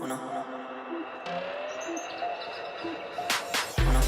Uno. Uno. Uno.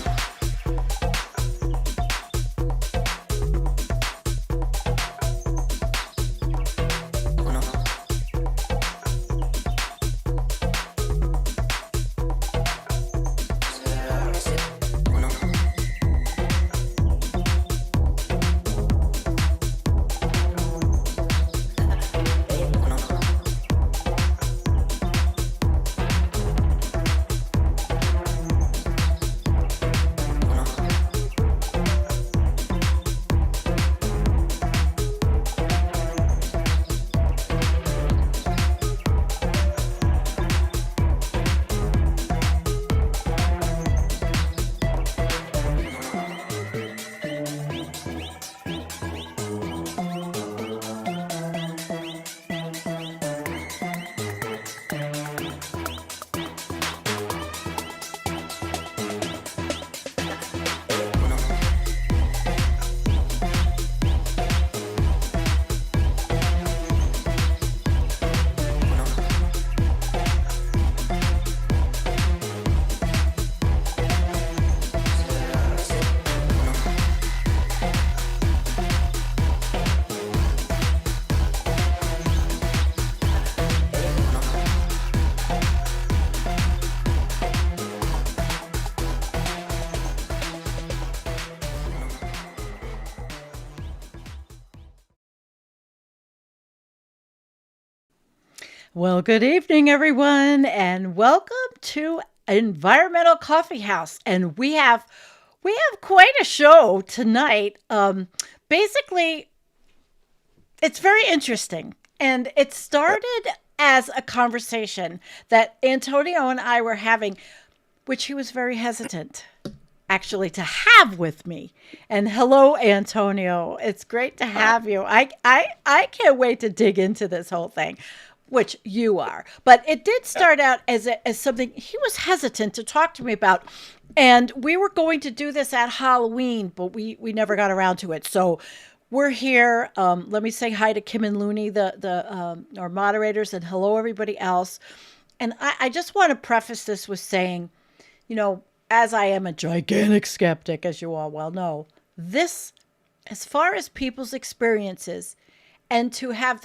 Well, good evening, everyone, and welcome to Environmental Coffee House. And we have quite a show tonight. Basically, it's very interesting, and it started as a conversation that Antonio and I were having, which he was very hesitant actually to have with me. And hello, Antonio. It's great to have you. I can't wait to dig into this whole thing, which you are. But it did start out as something he was hesitant to talk to me about. And we were going to do this at Halloween, but we never got around to it. So we're here. Let me say hi to Kim and Looney, the our moderators, and hello everybody else. And I just want to preface this with saying, you know, as I am a gigantic skeptic, as you all well know, this, as far as people's experiences, and to have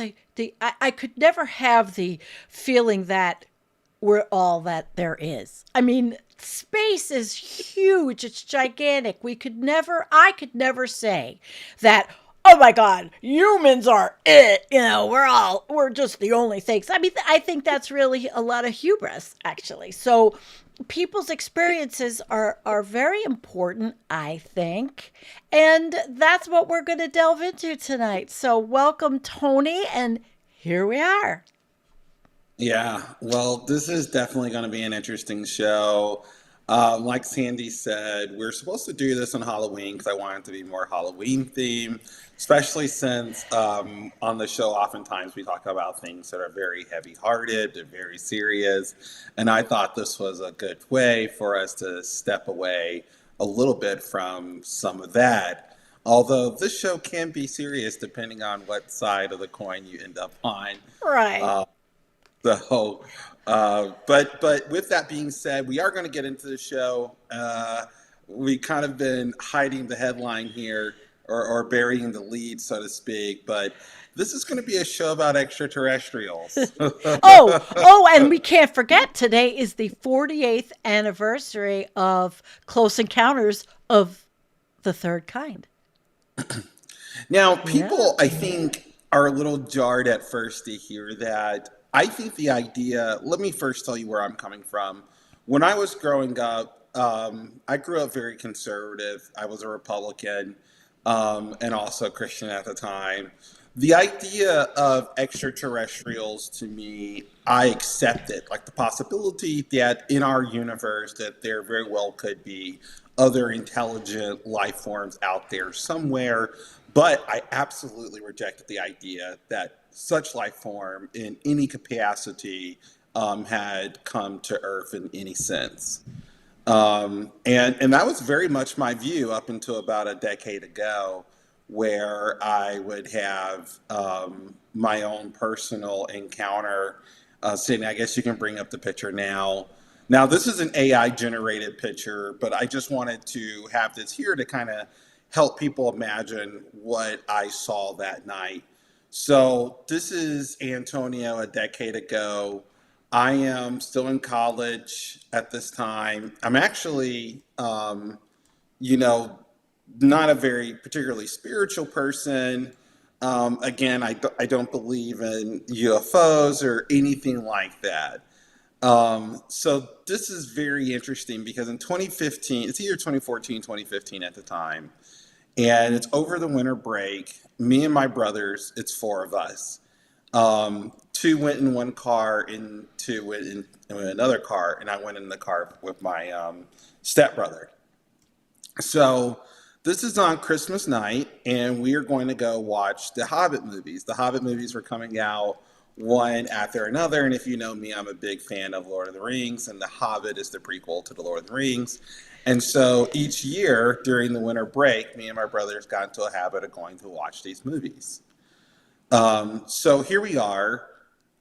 I could never have the feeling that we're all that there is. I mean, space is huge, it's gigantic. I could never say that, oh my God, humans are it. We're just the only things. I mean, I think that's really a lot of hubris, actually. So people's experiences are very important, I think. And that's what we're going to delve into tonight. So welcome, Tony. And here we are. Yeah, well, this is definitely going to be an interesting show. Like Sandy said, we're supposed to do this on Halloween because I want it to be more Halloween themed, especially since on the show, oftentimes we talk about things that are very heavy-hearted and very serious. And I thought this was a good way for us to step away a little bit from some of that. Although this show can be serious depending on what side of the coin you end up on. Right. So, but with that being said, we are going to get into the show. We kind of been hiding the headline here, or burying the lead, so to speak. But this is going to be a show about extraterrestrials. And we can't forget today is the 48th anniversary of Close Encounters of the Third Kind. Now, Yeah. people, I think, are a little jarred at first to hear that. I think the idea, let me first tell you where I'm coming from. When I was growing up, I grew up very conservative. I was a Republican, and also a Christian at the time. The idea of extraterrestrials to me, I accept it. Like the possibility that in our universe that there very well could be other intelligent life forms out there somewhere. But I absolutely rejected the idea that such life form in any capacity had come to Earth in any sense. And that was very much my view up until about a decade ago, where I would have my own personal encounter Sydney, I guess you can bring up the picture now. Now, this is an AI generated picture, but I just wanted to have this here to kind of help people imagine what I saw that night. So, this is Antonio a decade ago. I am still in college at this time. I'm actually, you know, not a very particularly spiritual person. Again, I don't believe in UFOs or anything like that. So this is very interesting because in 2015, it's either 2014, 2015 at the time, and it's over the winter break. Me and my brothers, it's four of us. Two went in one car and two went in another car, and I went in the car with my stepbrother. So this is on Christmas night, and we are going to go watch the Hobbit movies. The Hobbit movies were coming out one after another, and if you know me, I'm a big fan of Lord of the Rings, and The Hobbit is the prequel to the Lord of the Rings. And so each year during the winter break, me and my brothers got into a habit of going to watch these movies. So here we are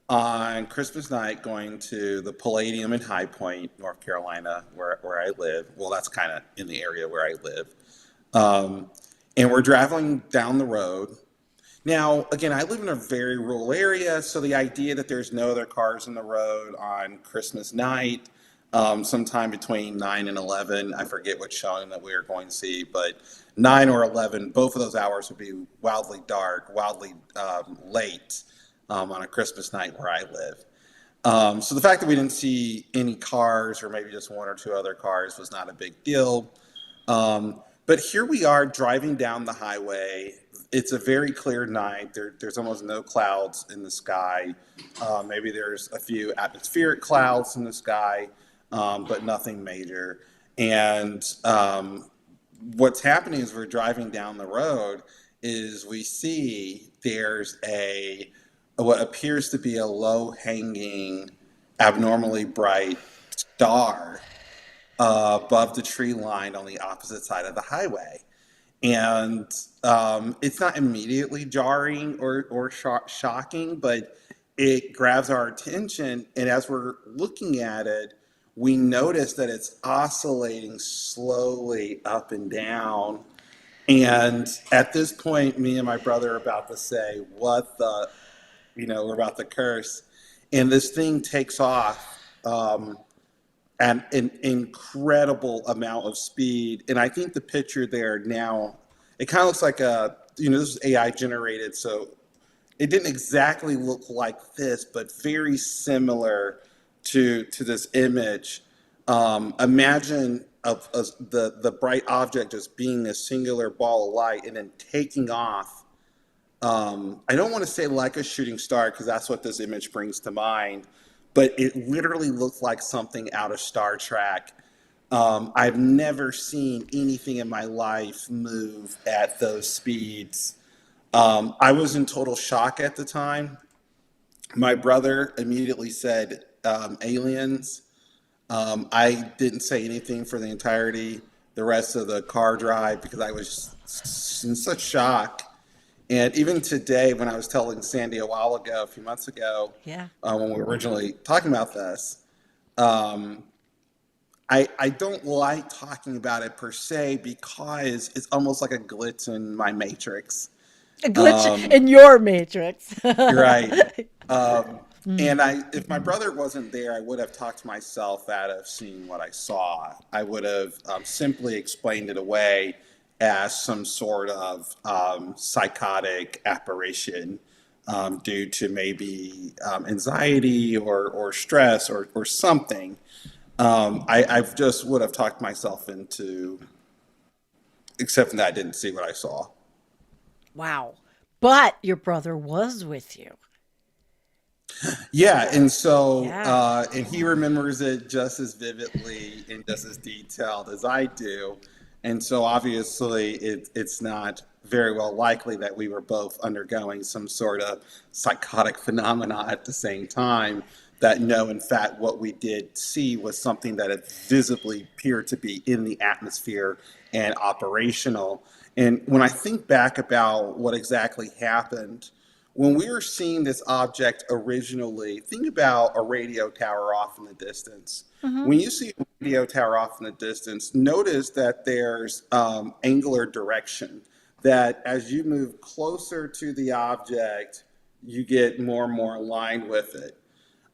on Christmas night going to the Palladium in High Point, North Carolina, where I live. Well, that's kind of in the area where I live. And we're traveling down the road. Now, again, I live in a very rural area, so the idea that there's no other cars on the road on Christmas night, sometime between 9 and 11, I forget what showing that we were going to see, but 9 or 11, both of those hours would be wildly dark, wildly late on a Christmas night where I live. So the fact that we didn't see any cars or maybe just one or two other cars was not a big deal. But here we are driving down the highway. It's a very clear night. There's almost no clouds in the sky. Maybe there's a few atmospheric clouds in the sky, but nothing major. And what's happening as we're driving down the road is we see there's what appears to be a low-hanging, abnormally bright star above the tree line on the opposite side of the highway. And it's not immediately jarring or shocking, but it grabs our attention. And as we're looking at it, we notice that it's oscillating slowly up and down. And at this point, me and my brother are about to say, what the, we're about to curse. And this thing takes off at an incredible amount of speed. And I think the picture there now, it kind of looks like this is AI generated, so it didn't exactly look like this, but very similar to this image. Imagine the bright object just being a singular ball of light and then taking off. I don't want to say like a shooting star because that's what this image brings to mind, but it literally looked like something out of Star Trek. I've never seen anything in my life move at those speeds. I was in total shock at the time. My brother immediately said, aliens. I didn't say anything for the entirety, the rest of the car drive, because I was in such shock. And even today, when I was telling Sandy a while ago, a few months ago, Yeah. when we were originally talking about this, I don't like talking about it per se because it's almost like a glitch in my matrix. A glitch in your matrix. You're right. And if my brother wasn't there, I would have talked myself out of seeing what I saw. I would have simply explained it away as some sort of psychotic apparition due to maybe anxiety or stress or something. I just would have talked myself into accepting that I didn't see what I saw. Wow. But your brother was with you. Yeah, and so Yeah. and he remembers it just as vividly and just as detailed as I do. And so obviously it's not very well likely that we were both undergoing some sort of psychotic phenomena at the same time. That no, in fact, what we did see was something that it visibly appeared to be in the atmosphere and operational. And when I think back about what exactly happened, when we were seeing this object originally, think about a radio tower off in the distance. Mm-hmm. When you see a radio tower off in the distance, notice that there's angular direction, that as you move closer to the object, you get more and more aligned with it.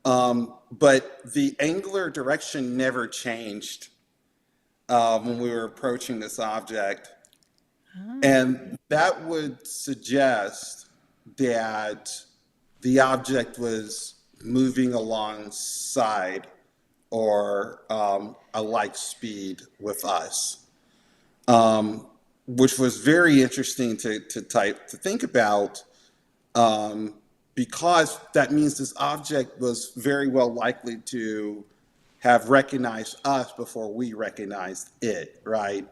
But the angular direction never changed when we were approaching this object. And that would suggest that the object was moving alongside or a like speed with us, which was very interesting to think about, because that means this object was very well likely to have recognized us before we recognized it, right?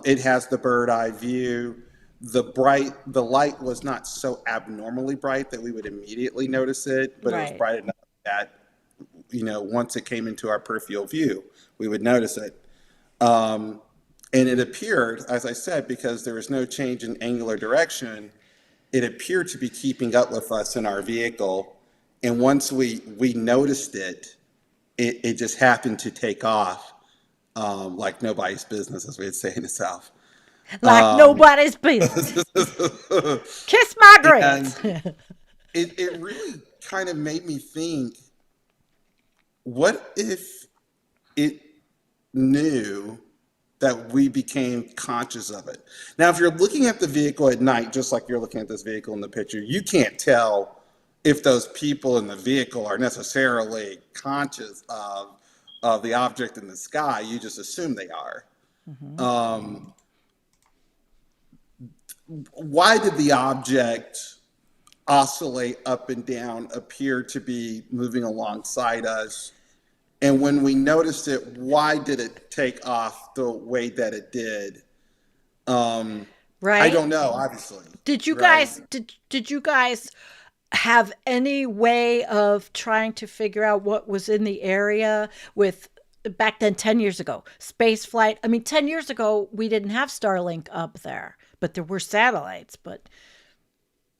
It has the bird eye view. The light was not so abnormally bright that we would immediately notice it, but it was Right. bright enough that, once it came into our peripheral view, we would notice it. And it appeared, as I said, because there was no change in angular direction, it appeared to be keeping up with us in our vehicle. And once we noticed it, it just happened to take off like nobody's business, as we'd say in the South. Like nobody's business. Kiss my grits. And it really kind of made me think, what if it knew that we became conscious of it? Now, if you're looking at the vehicle at night, just like you're looking at this vehicle in the picture, you can't tell if those people in the vehicle are necessarily conscious of the object in the sky. You just assume they are. Why did the object oscillate up and down, appear to be moving alongside us? And when we noticed it, why did it take off the way that it did? I Right? don't know, obviously. Did you Right. guys did you guys have any way of trying to figure out what was in the area with back then 10 years ago? Space flight. I mean, 10 years ago we didn't have Starlink up there, but there were satellites, but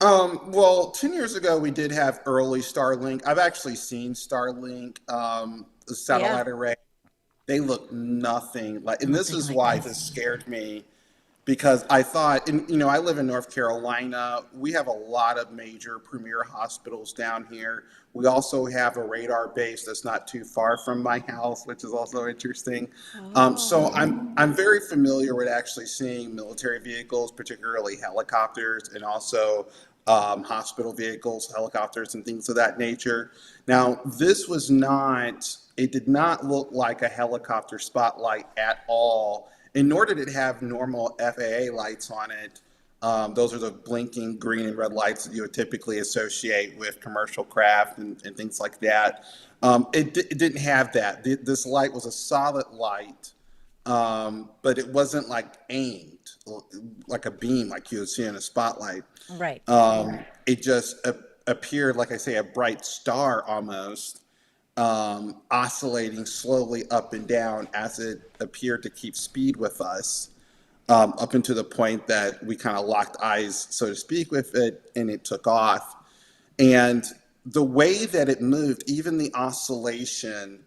Well, 10 years ago, we did have early Starlink. I've actually seen Starlink, the yeah, satellite array. They look nothing like, and this nothing is like why this. this scared me, because I thought, and I live in North Carolina. We have a lot of major premier hospitals down here. We also have a radar base that's not too far from my house, which is also interesting. So Oh, I'm very familiar with actually seeing military vehicles, particularly helicopters, and also hospital vehicles, helicopters, and things of that nature. Now, this was not. It did not look like a helicopter spotlight at all, and nor did it have normal FAA lights on it. Those are the blinking green and red lights that you would typically associate with commercial craft and things like that. It didn't have that. This light was a solid light, but it wasn't like aimed, like a beam like you would see in a spotlight. right. It just appeared, like I say, a bright star almost, oscillating slowly up and down as it appeared to keep speed with us, up until the point that we kind of locked eyes, so to speak, with it, and it took off. And the way that it moved, even the oscillation,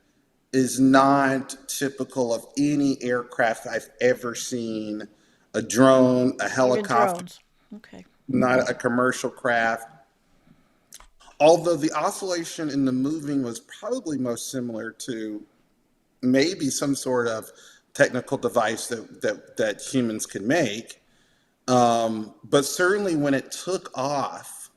is not typical of any aircraft I've ever seen. A drone, a Even helicopter, drones. Okay. not a commercial craft. Although the oscillation in the moving was probably most similar to maybe some sort of technical device that humans can make. But certainly when it took off,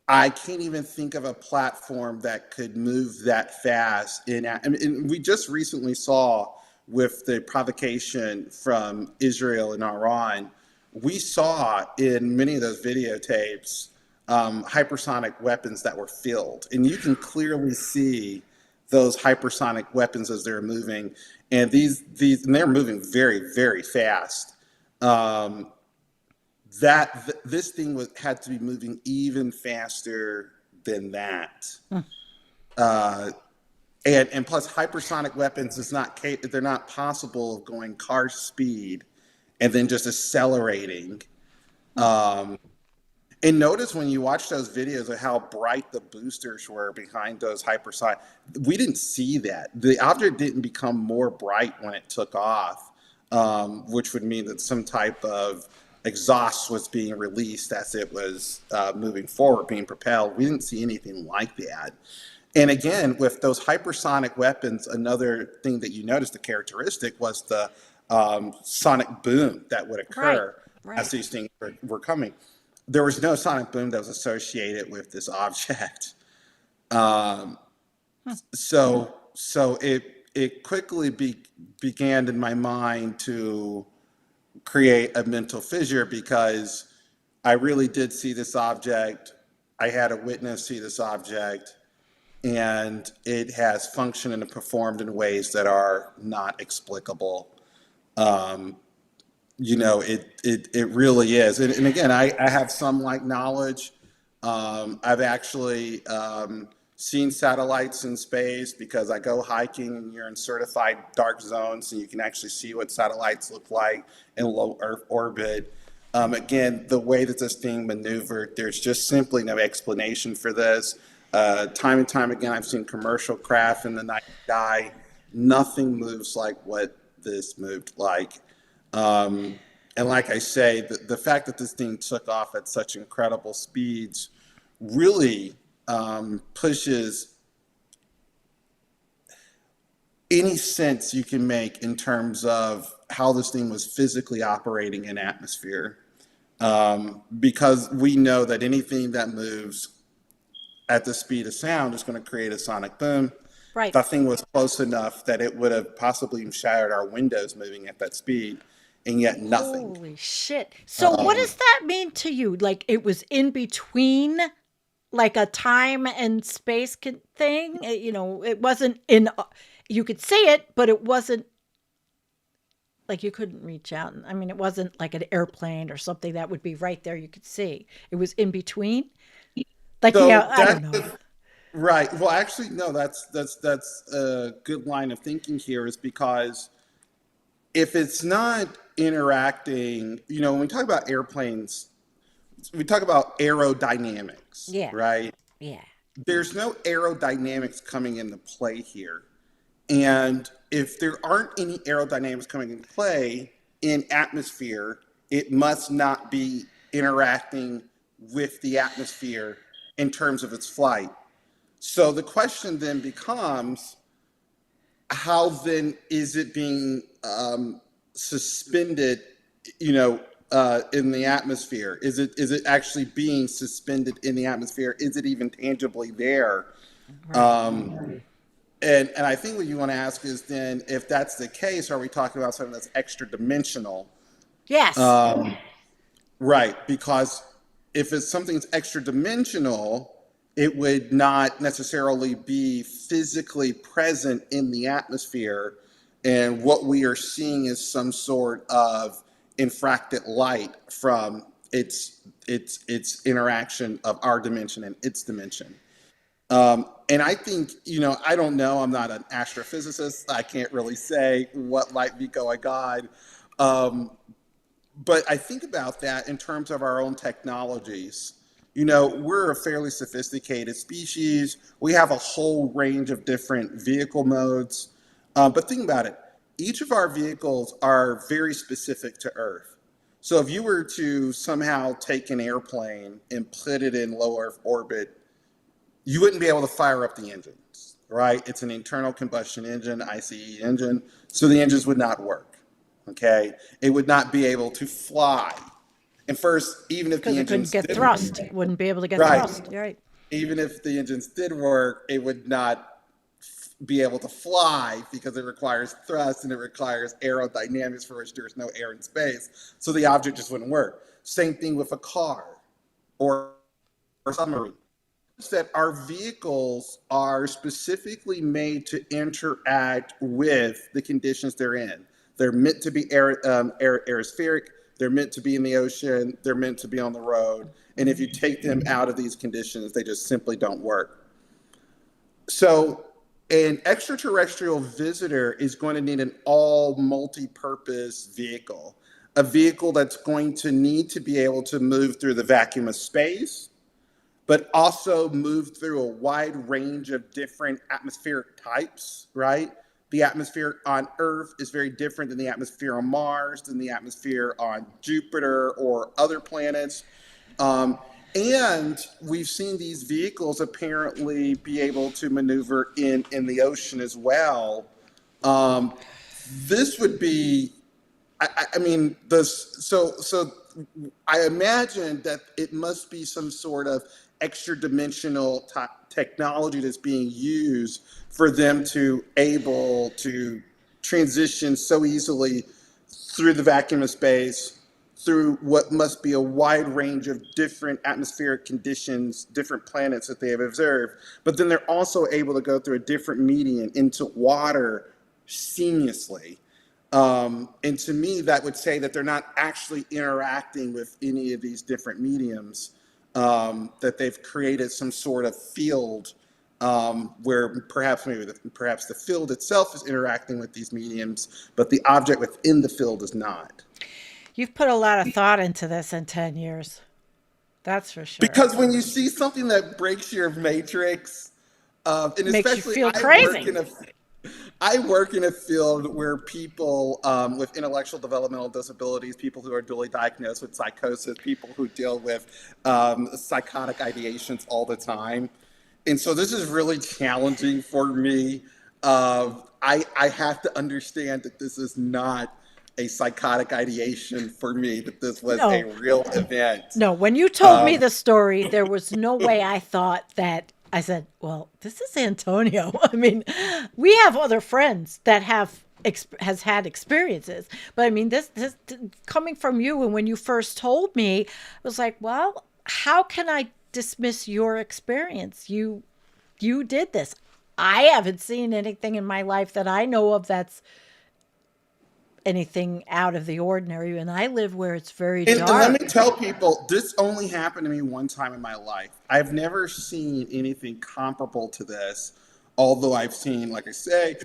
I can't even think of a platform that could move that fast. And we just recently saw with the provocation from Israel and Iran, we saw in many of those videotapes hypersonic weapons that were filled. And you can clearly see those hypersonic weapons as they're moving. And and they're moving very, very fast. This thing had to be moving even faster than that. And plus, hypersonic weapons they're not possible of going car speed and then just accelerating. And notice when you watch those videos of how bright the boosters were behind those hypersonic, we didn't see that. The object didn't become more bright when it took off, which would mean that some type of exhaust was being released as it was moving forward, being propelled. We didn't see anything like that. And again, with those hypersonic weapons, another thing that you noticed, the characteristic was the sonic boom that would occur as these things were coming. There was no sonic boom that was associated with this object. Um, so it quickly began in my mind to create a mental fissure because I really did see this object. I had a witness see this object, and it has functioned and performed in ways that are not explicable. Um, it really is. And again, I have some like knowledge. I've actually seen satellites in space because I go hiking and you're in certified dark zones, so you can actually see what satellites look like in low Earth orbit. Again, the way that this thing maneuvered, there's just simply no explanation for this. Time and time again, I've seen commercial craft in the night sky. Nothing moves like what this moved like. And like I say, the fact that this thing took off at such incredible speeds really pushes any sense you can make in terms of how this thing was physically operating in atmosphere. Because we know that anything that moves at the speed of sound is going to create a sonic boom. Right. That thing was close enough that it would have possibly shattered our windows moving at that speed, and yet nothing. Holy shit. So what does that mean to you? Like it was in between like a time and space thing? It wasn't in you could see it, but it wasn't like you couldn't reach out. I mean, it wasn't like an airplane or something that would be right there you could see. It was in between. Like So yeah, I don't that know. right. Well, actually, no. That's a good line of thinking here, is because if it's not interacting, when we talk about airplanes, we talk about aerodynamics, Yeah. right? Yeah. There's no aerodynamics coming into play here. And if there aren't any aerodynamics coming into play in atmosphere, it must not be interacting with the atmosphere in terms of its flight. So the question then becomes, how then is it being suspended, in the atmosphere? Is it actually being suspended in the atmosphere? Is it even tangibly there? Right. And I think what you want to ask is then, if that's the case, are we talking about something that's extra dimensional? Yes. Right, because if it's something that's extra dimensional, it would not necessarily be physically present in the atmosphere. And what we are seeing is some sort of infracted light from its interaction of our dimension and its dimension. And I think, I don't know, I'm not an astrophysicist. I can't really say what might be going on. But I think about that in terms of our own technologies. We're a fairly sophisticated species. We have a whole range of different vehicle modes. But think about it. Each of our vehicles are very specific to Earth. So if you were to somehow take an airplane and put it in low Earth orbit, you wouldn't be able to fire up the engines, right? It's an internal combustion engine, ICE engine, so the engines would not work, okay? It would not be able to fly. And first, even if the Because it couldn't engines get did thrust. Wouldn't be able to get right, thrust. You're right. even if the engines did work, it would not be able to fly because it requires thrust and it requires aerodynamics, for which there's no air in space. So the object just wouldn't work. Same thing with a car or a submarine. That our vehicles are specifically made to interact with the conditions they're in. They're meant to be aerospheric. They're meant to be in the ocean. They're meant to be on the road. And if you take them out of these conditions, they just simply don't work. So an extraterrestrial visitor is going to need an all multi-purpose vehicle. a vehicle that's going to need to be able to move through the vacuum of space, but also move through a wide range of different atmospheric types, right? The atmosphere on Earth is very different than the atmosphere on Mars, than the atmosphere on Jupiter or other planets. Um, and we've seen these vehicles apparently be able to maneuver in the ocean as well. Um, this would be I mean, so I imagine that it must be some sort of extra dimensional technology that's being used for them to able to transition so easily through the vacuum of space, through what must be a wide range of different atmospheric conditions, different planets that they have observed. But then they're also able to go through a different medium into water seamlessly. And to me, that would say that they're not actually interacting with any of these different mediums, that they've created some sort of field where perhaps the field itself is interacting with these mediums, but the object within the field is not. You've put a lot of thought into this in 10 years. That's for sure. Because when you see something that breaks your matrix, and Makes you especially feel crazy. I work in a field where people with intellectual developmental disabilities, people who are dually diagnosed with psychosis, people who deal with psychotic ideations all the time. And so this is really challenging for me. I have to understand that this is not a psychotic ideation for me, that this was a No, real event. no. When you told me Um, the story, there was no way I thought that. I said, well, this is Antonio. I mean, we have other friends that has had experiences, but I mean, this coming from you, and when you first told me, I was like, well, how can I dismiss your experience? You did this. I haven't seen anything in my life that I know of that's anything out of the ordinary, and I live where it's very and let me dark. tell people, this only happened to me one time in my life. I've never seen anything comparable to this, although I've seen, like I say,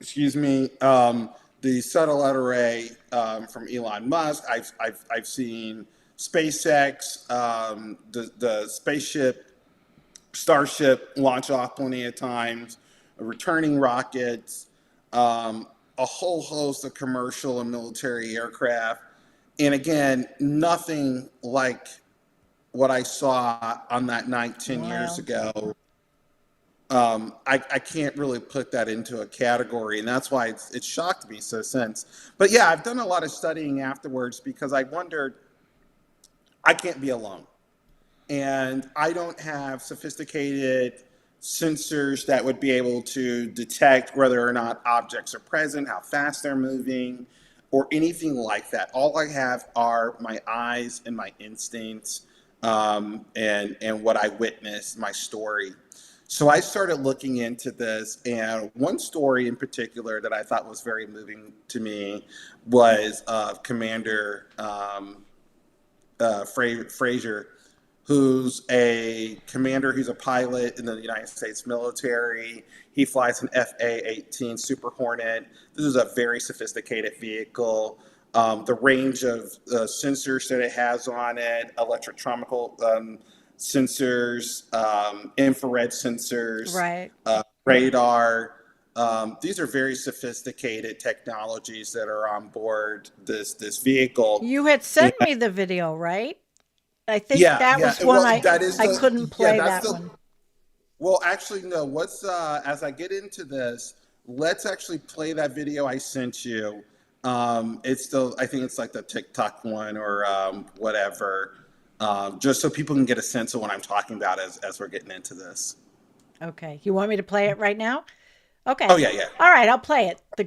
excuse me, the satellite array from Elon Musk. I've seen SpaceX, the spaceship, Starship launch off plenty of times, returning rockets, a whole host of commercial and military aircraft. And again, nothing like what I saw on that night 10 years Wow. ago. I can't really put that into a category, and that's why it shocked me so since. But yeah, I've done a lot of studying afterwards because I wondered, I can't be alone. And I don't have sophisticated sensors that would be able to detect whether or not objects are present, how fast they're moving, or anything like that. All I have are my eyes and my instincts, and what I witnessed, my story. So I started looking into this, and one story in particular that I thought was very moving to me was Commander Frazier, who's a commander, who's a pilot in the United States military. He flies an FA-18 Super Hornet. This is a very sophisticated vehicle. The range of sensors that it has on it, electrochemical sensors, infrared sensors, Right. radar. These are very sophisticated technologies that are on board this vehicle. You had sent me the video, right? I think Yeah, that yeah. was one Well, that is I the couldn't yeah. play That's that the one. well. Actually, no. What's as I get into this, let's actually play that video I sent you. It's still. I think it's like the TikTok one or whatever. Just so people can get a sense of what I'm talking about as we're getting into this. Okay. You want me to play it right now? Oh Okay. yeah, yeah. All right, I'll play it. The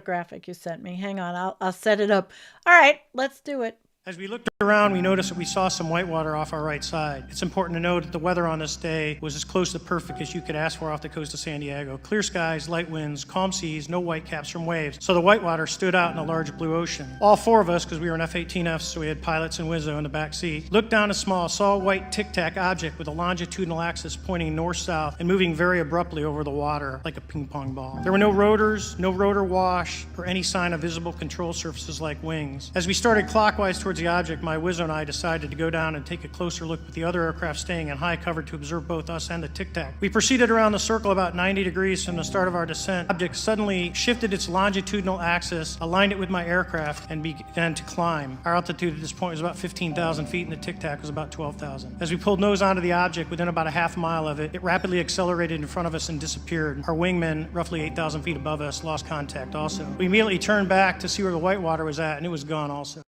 graphic you sent me. Hang on. I'll set it up. All right, let's do it. As we looked around, we noticed that we saw some whitewater off our right side. It's important to note that the weather on this day was as close to perfect as you could ask for off the coast of San Diego. Clear skies, light winds, calm seas, no whitecaps from waves. So the whitewater stood out in a large blue ocean. All four of us, because we were in F-18Fs, so we had pilots and Wizzo in the back seat, looked down a small, saw a white tic-tac object with a longitudinal axis pointing north-south and moving very abruptly over the water like a ping-pong ball. There were no rotors, no rotor wash, or any sign of visible control surfaces like wings. As we started clockwise towards the object, my Wizzo and I decided to go down and take a closer look with the other aircraft staying in high cover to observe both us and the tic-tac. We proceeded around the circle about 90 degrees from the start of our descent. The object suddenly shifted its longitudinal axis, aligned it with my aircraft, and began to climb. Our altitude at this point was about 15,000 feet, and the tic-tac was about 12,000. As we pulled nose onto the object, within about a half mile of it, it rapidly accelerated in front of us and disappeared. Our wingmen, roughly 8,000 feet above us, lost contact also. We immediately turned back to see where the whitewater was at, and it was gone also.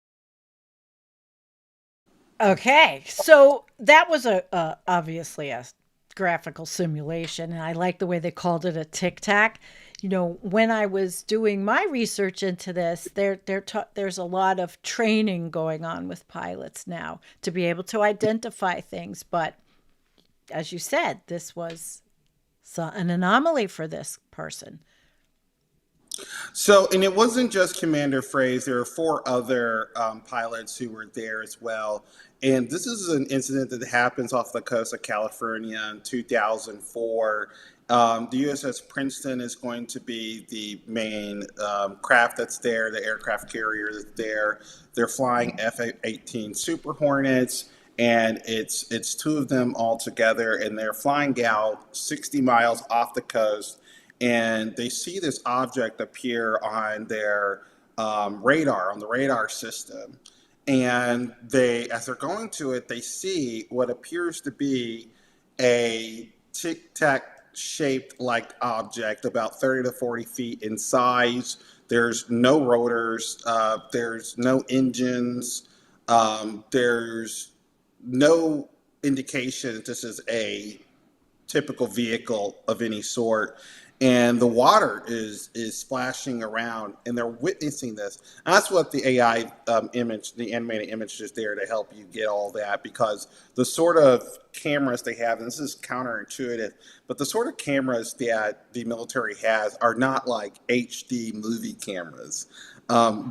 Okay, so that was obviously a graphical simulation, and I like the way they called it a tic tac. When I was doing my research into this, there's a lot of training going on with pilots now to be able to identify things. But as you said, this was an anomaly for this person. So, and it wasn't just Commander Fraze. There were four other pilots who were there as well. And this is an incident that happens off the coast of California in 2004. The USS Princeton is going to be the main craft that's there, the aircraft carrier that's there. They're flying F-18 Super Hornets, and it's two of them all together, and they're flying out 60 miles off the coast. And they see this object appear on their radar, on the radar system. And as they're going to it, they see what appears to be a tic-tac shaped like object, about 30 to 40 feet in size. There's no rotors, there's no engines, there's no indication that this is a typical vehicle of any sort. And the water is splashing around, and they're witnessing this. And that's what the AI image, the animated image, is there to help you get all that, because the sort of cameras they have, and this is counterintuitive, but the sort of cameras that the military has are not like HD movie cameras,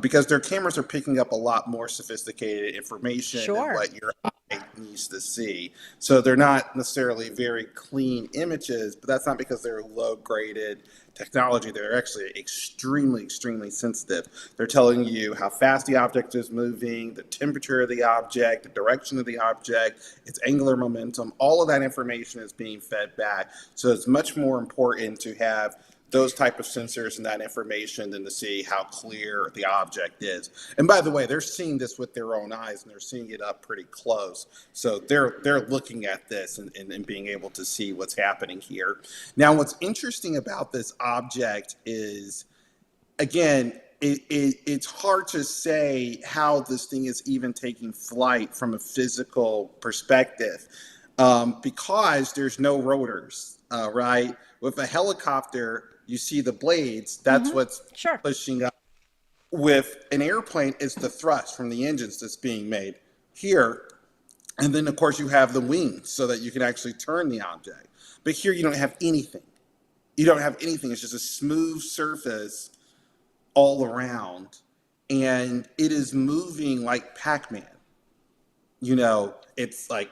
because their cameras are picking up a lot more sophisticated information than what your eye needs to see. So they're not necessarily very clean images, but that's not because they're low graded technology. They're actually extremely, extremely sensitive. They're telling you how fast the object is moving, the temperature of the object, the direction of the object, its angular momentum. All of that information is being fed back. So it's much more important to have those type of sensors and that information than to see how clear the object is. And by the way, they're seeing this with their own eyes, and they're seeing it up pretty close. So they're looking at this and being able to see what's happening here. Now, what's interesting about this object is, again, it's hard to say how this thing is even taking flight from a physical perspective, because there's no rotors, right? With a helicopter, you see the blades, that's what's pushing up. With an airplane, it's the thrust from the engines that's being made here. And then, of course, you have the wings so that you can actually turn the object. But here you don't have anything. You don't have anything. It's just a smooth surface all around. And it is moving like Pac-Man. It's like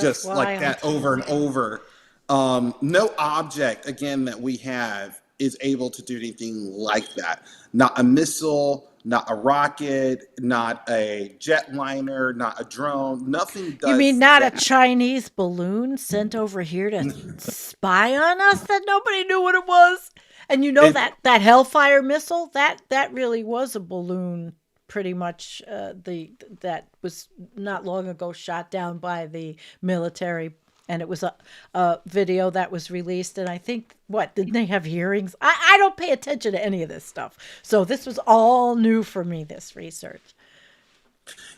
just like that over and over. No object, again, that we have is able to do anything like that. Not a missile, not a rocket, not a jetliner, not a drone. Nothing does. You mean not a Chinese balloon sent over here to spy on us that nobody knew what it was? And that Hellfire missile, that really was a balloon, pretty much. That was not long ago shot down by the military. And it was a video that was released. And I think, didn't they have hearings? I don't pay attention to any of this stuff. So this was all new for me, this research.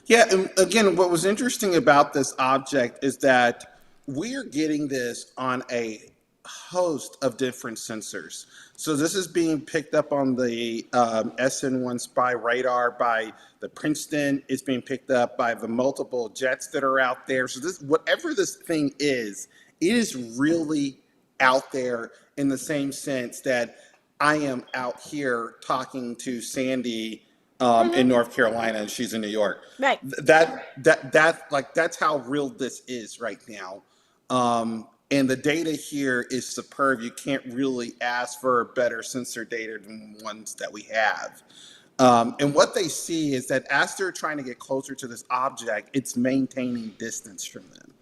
Yeah, and again, what was interesting about this object is that we're getting this on a host of different sensors. So this is being picked up on the SN1 spy radar by the Princeton. It's being picked up by the multiple jets that are out there. So this, whatever this thing is, it is really out there in the same sense that I am out here talking to Sandy in North Carolina and she's in New York. Right. That's how real this is right now. And the data here is superb. You can't really ask for better sensor data than ones that we have. And what they see is that as they're trying to get closer to this object, it's maintaining distance from them.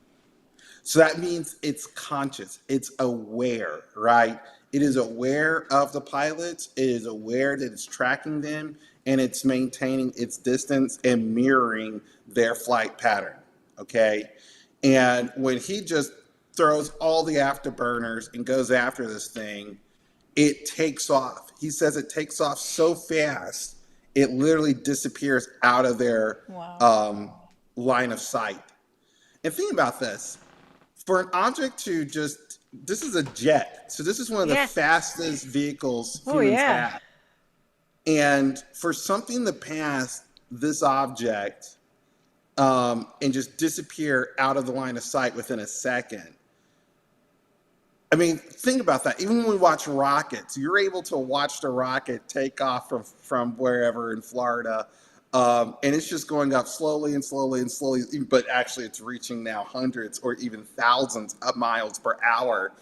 So that means it's conscious, it's aware, right? It is aware of the pilots, it is aware that it's tracking them, and it's maintaining its distance and mirroring their flight pattern, okay? And when he just throws all the afterburners and goes after this thing, it takes off. He says it takes off so fast, it literally disappears out of their line of sight. And think about this. For an object to just, this is a jet. So this is one of the fastest vehicles humans have. And for something to pass this object and just disappear out of the line of sight within a second. I mean, think about that. Even when we watch rockets, you're able to watch the rocket take off from wherever in Florida. And it's just going up slowly and slowly and slowly, but actually it's reaching now hundreds or even thousands of miles per hour.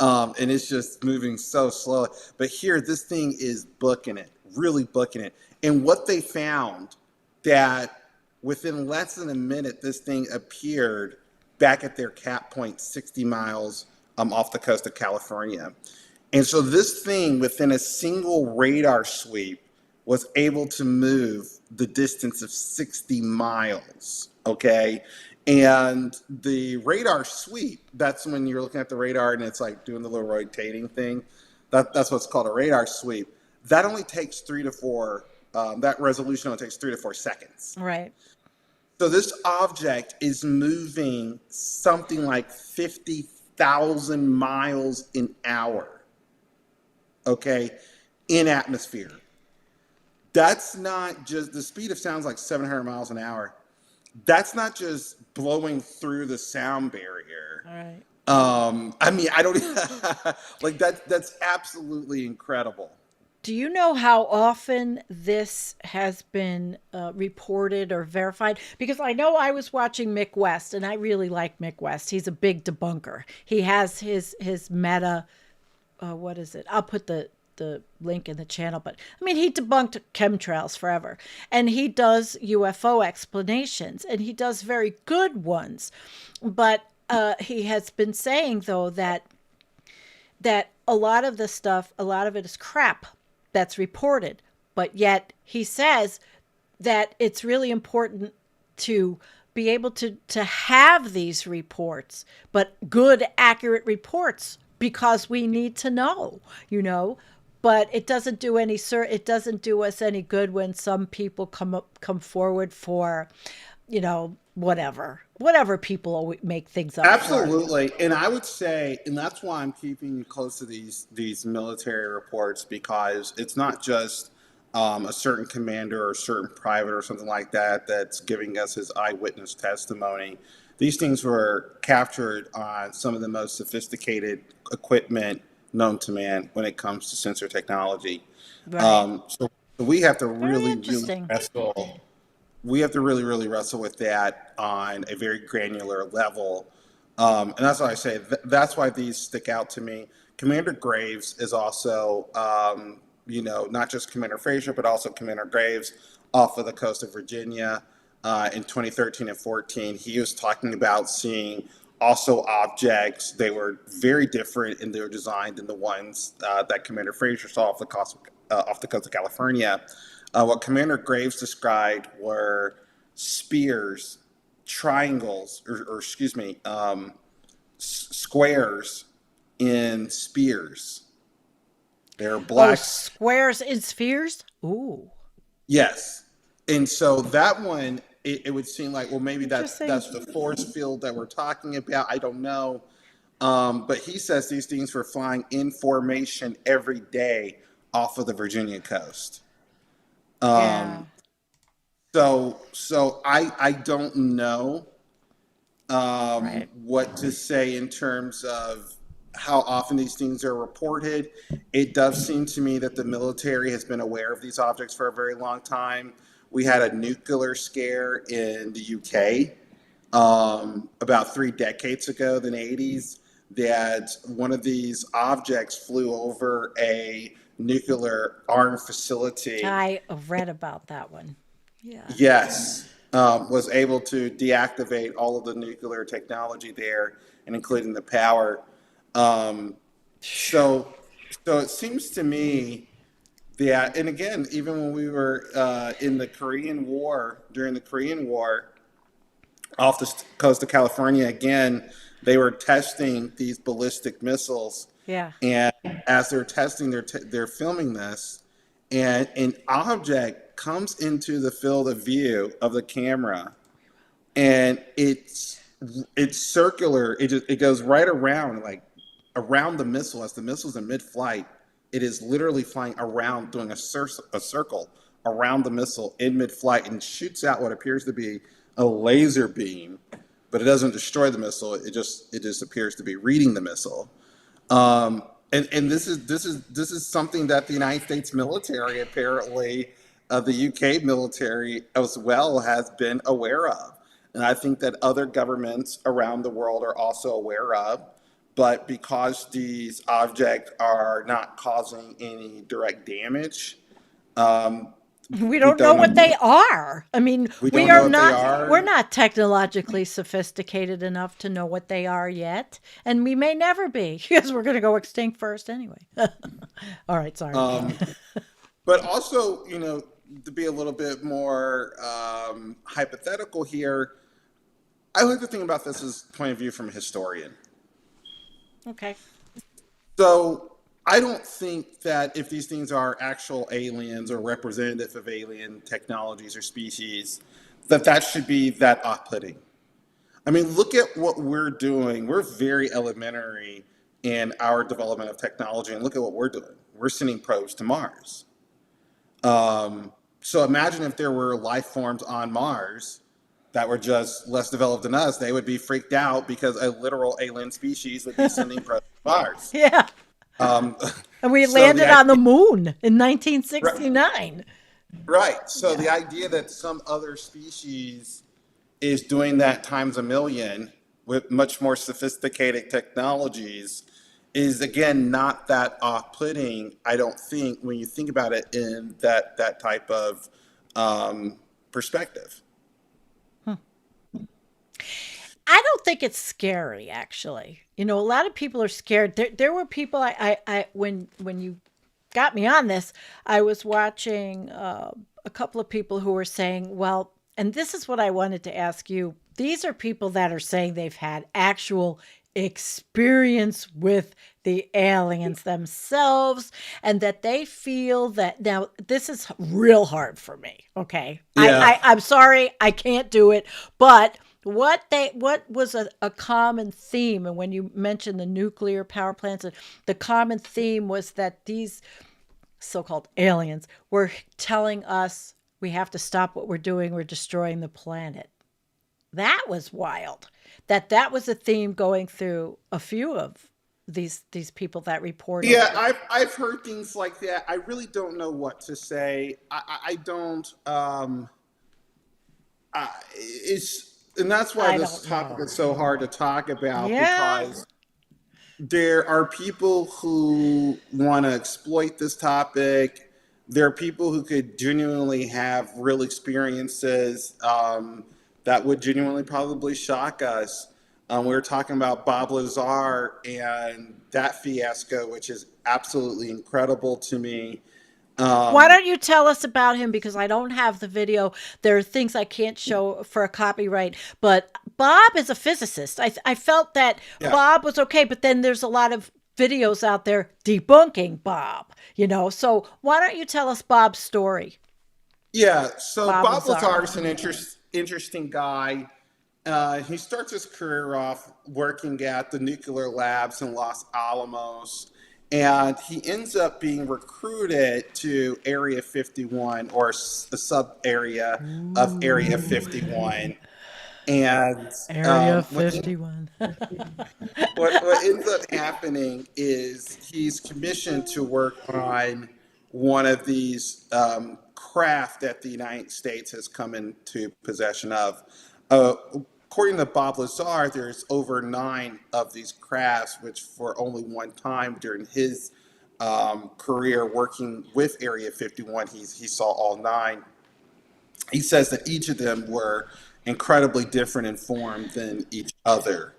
And it's just moving so slowly. But here, this thing is booking it, really booking it. And what they found, that within less than a minute, this thing appeared back at their cap point 60 miles off the coast of California. And so this thing, within a single radar sweep, was able to move the distance of 60 miles, okay? And the radar sweep, that's when you're looking at the radar and it's like doing the little rotating thing. That's what's called a radar sweep. That only takes 3 to 4, that resolution only takes 3 to 4 seconds. Right. So this object is moving something like 50,000 miles an hour, okay, in atmosphere. That's not just, the speed of sound's like 700 miles an hour. That's not just blowing through the sound barrier. All right. I mean, I don't, like that's absolutely incredible. Do you know how often this has been reported or verified? Because I know I was watching Mick West, and I really like Mick West. He's a big debunker. He has his meta, what is it? I'll put the link in the channel, but I mean, he debunked chemtrails forever, and he does UFO explanations, and he does very good ones. But he has been saying, though, that a lot of this stuff, a lot of it is crap that's reported, but yet he says that it's really important to be able to have these reports, but good, accurate reports, because we need to know, but it doesn't do it doesn't do us any good when some people come forward for, whatever people make things up. Absolutely. And I would say, and that's why I'm keeping close to these military reports, because it's not just a certain commander or a certain private or something like that that's giving us his eyewitness testimony. These things were captured on some of the most sophisticated equipment known to man when it comes to sensor technology. Right. So we have to really wrestle. We have to really wrestle with that on a very granular level. And that's why I say, that's why these stick out to me. Commander Graves is also, not just Commander Frazier, but also Commander Graves off of the coast of Virginia in 2013 and 14. He was talking about seeing also objects. They were very different in their design than the ones that Commander Frazier saw off the coast of California. What Commander Graves described were spears, triangles, squares in spears. They're black. Oh, squares in spheres? Ooh. Yes. And so that one, it would seem like, well, maybe that's the force field that we're talking about. I don't know. But he says these things were flying in formation every day off of the Virginia coast. Yeah. So I don't know Right. what to say in terms of how often these things are reported. It does seem to me that the military has been aware of these objects for a very long time. We had a nuclear scare in the UK about 3 decades ago, in the 80s, that one of these objects flew over a nuclear armed facility. I read about that one. Yeah. Yes, was able to deactivate all of the nuclear technology there, and including the power. Um, so, so it seems to me that, and again, even when we were in the Korean War, during the Korean War, off the coast of California, again, they were testing these ballistic missiles, Yeah. and as they're testing, they're filming this, and an object comes into the field of view of the camera, and it's circular. It goes right around, like around the missile. As the missile's in mid-flight, it is literally flying around, doing a circle around the missile in mid-flight, and shoots out what appears to be a laser beam, but it doesn't destroy the missile. It just appears to be reading the missile. And this is something that the United States military, apparently, the UK military as well, has been aware of, and I think that other governments around the world are also aware of. But because these objects are not causing any direct damage, um, We we don't know don't what know. they are. I mean, We we don't know are what they not, we're are. not technologically sophisticated enough to know what they are yet. And we may never be because we're going to go extinct first anyway. All right. Sorry. Um, but also, to be a little bit more hypothetical here, I like to think about this as point of view from a historian. Okay. So I don't think that if these things are actual aliens or representative of alien technologies or species, that should be that off-putting. I mean, look at what we're doing. We're very elementary in our development of technology, and look at what we're doing. We're sending probes to Mars. So imagine if there were life forms on Mars that were just less developed than us. They would be freaked out because a literal alien species would be sending probes to Mars. Yeah. Um, And we so landed the on the idea, moon in right, 1969. right. So Yeah. the idea that some other species is doing that times a million with much more sophisticated technologies is again not that off-putting. I don't think when you think about it in that type of perspective. I don't think it's scary, actually. A lot of people are scared. There were people when you got me on this, I was watching a couple of people who were saying, well, and this is what I wanted to ask you. These are people that are saying they've had actual experience with the aliens themselves and that they feel that now this is real hard for me. Okay. Yeah. I'm sorry, I can't do it, but what was a common theme, and when you mentioned the nuclear power plants, the common theme was that these so-called aliens were telling us we have to stop what we're doing, we're destroying the planet. That was wild. That was a theme going through a few of these people that reported. Yeah, I've heard things like that. I really don't know what to say. I don't. And that's why I this don't topic know. is so hard to talk about, Yeah. because there are people who want to exploit this topic. There are people who could genuinely have real experiences that would genuinely probably shock us. We were talking about Bob Lazar and that fiasco, which is absolutely incredible to me. Why Um, don't you tell us about him? Because I don't have the video. There are things I can't show for a copyright. But Bob is a physicist. I felt that yeah, Bob was okay, but then there's a lot of videos out there debunking Bob. So why don't you tell us Bob's story? yeah. So Bob Bob Lazar. Lazar is an interesting guy. he starts his career off working at the nuclear labs in Los Alamos, and he ends up being recruited to Area 51, or a sub area of Area 51. And Area what 51. what ends up happening is he's commissioned to work on one of these craft that the United States has come into possession of. According to Bob Lazar, there's over 9 of these crafts, which for only one time during his career working with Area 51, he saw all 9. He says that each of them were incredibly different in form than each other.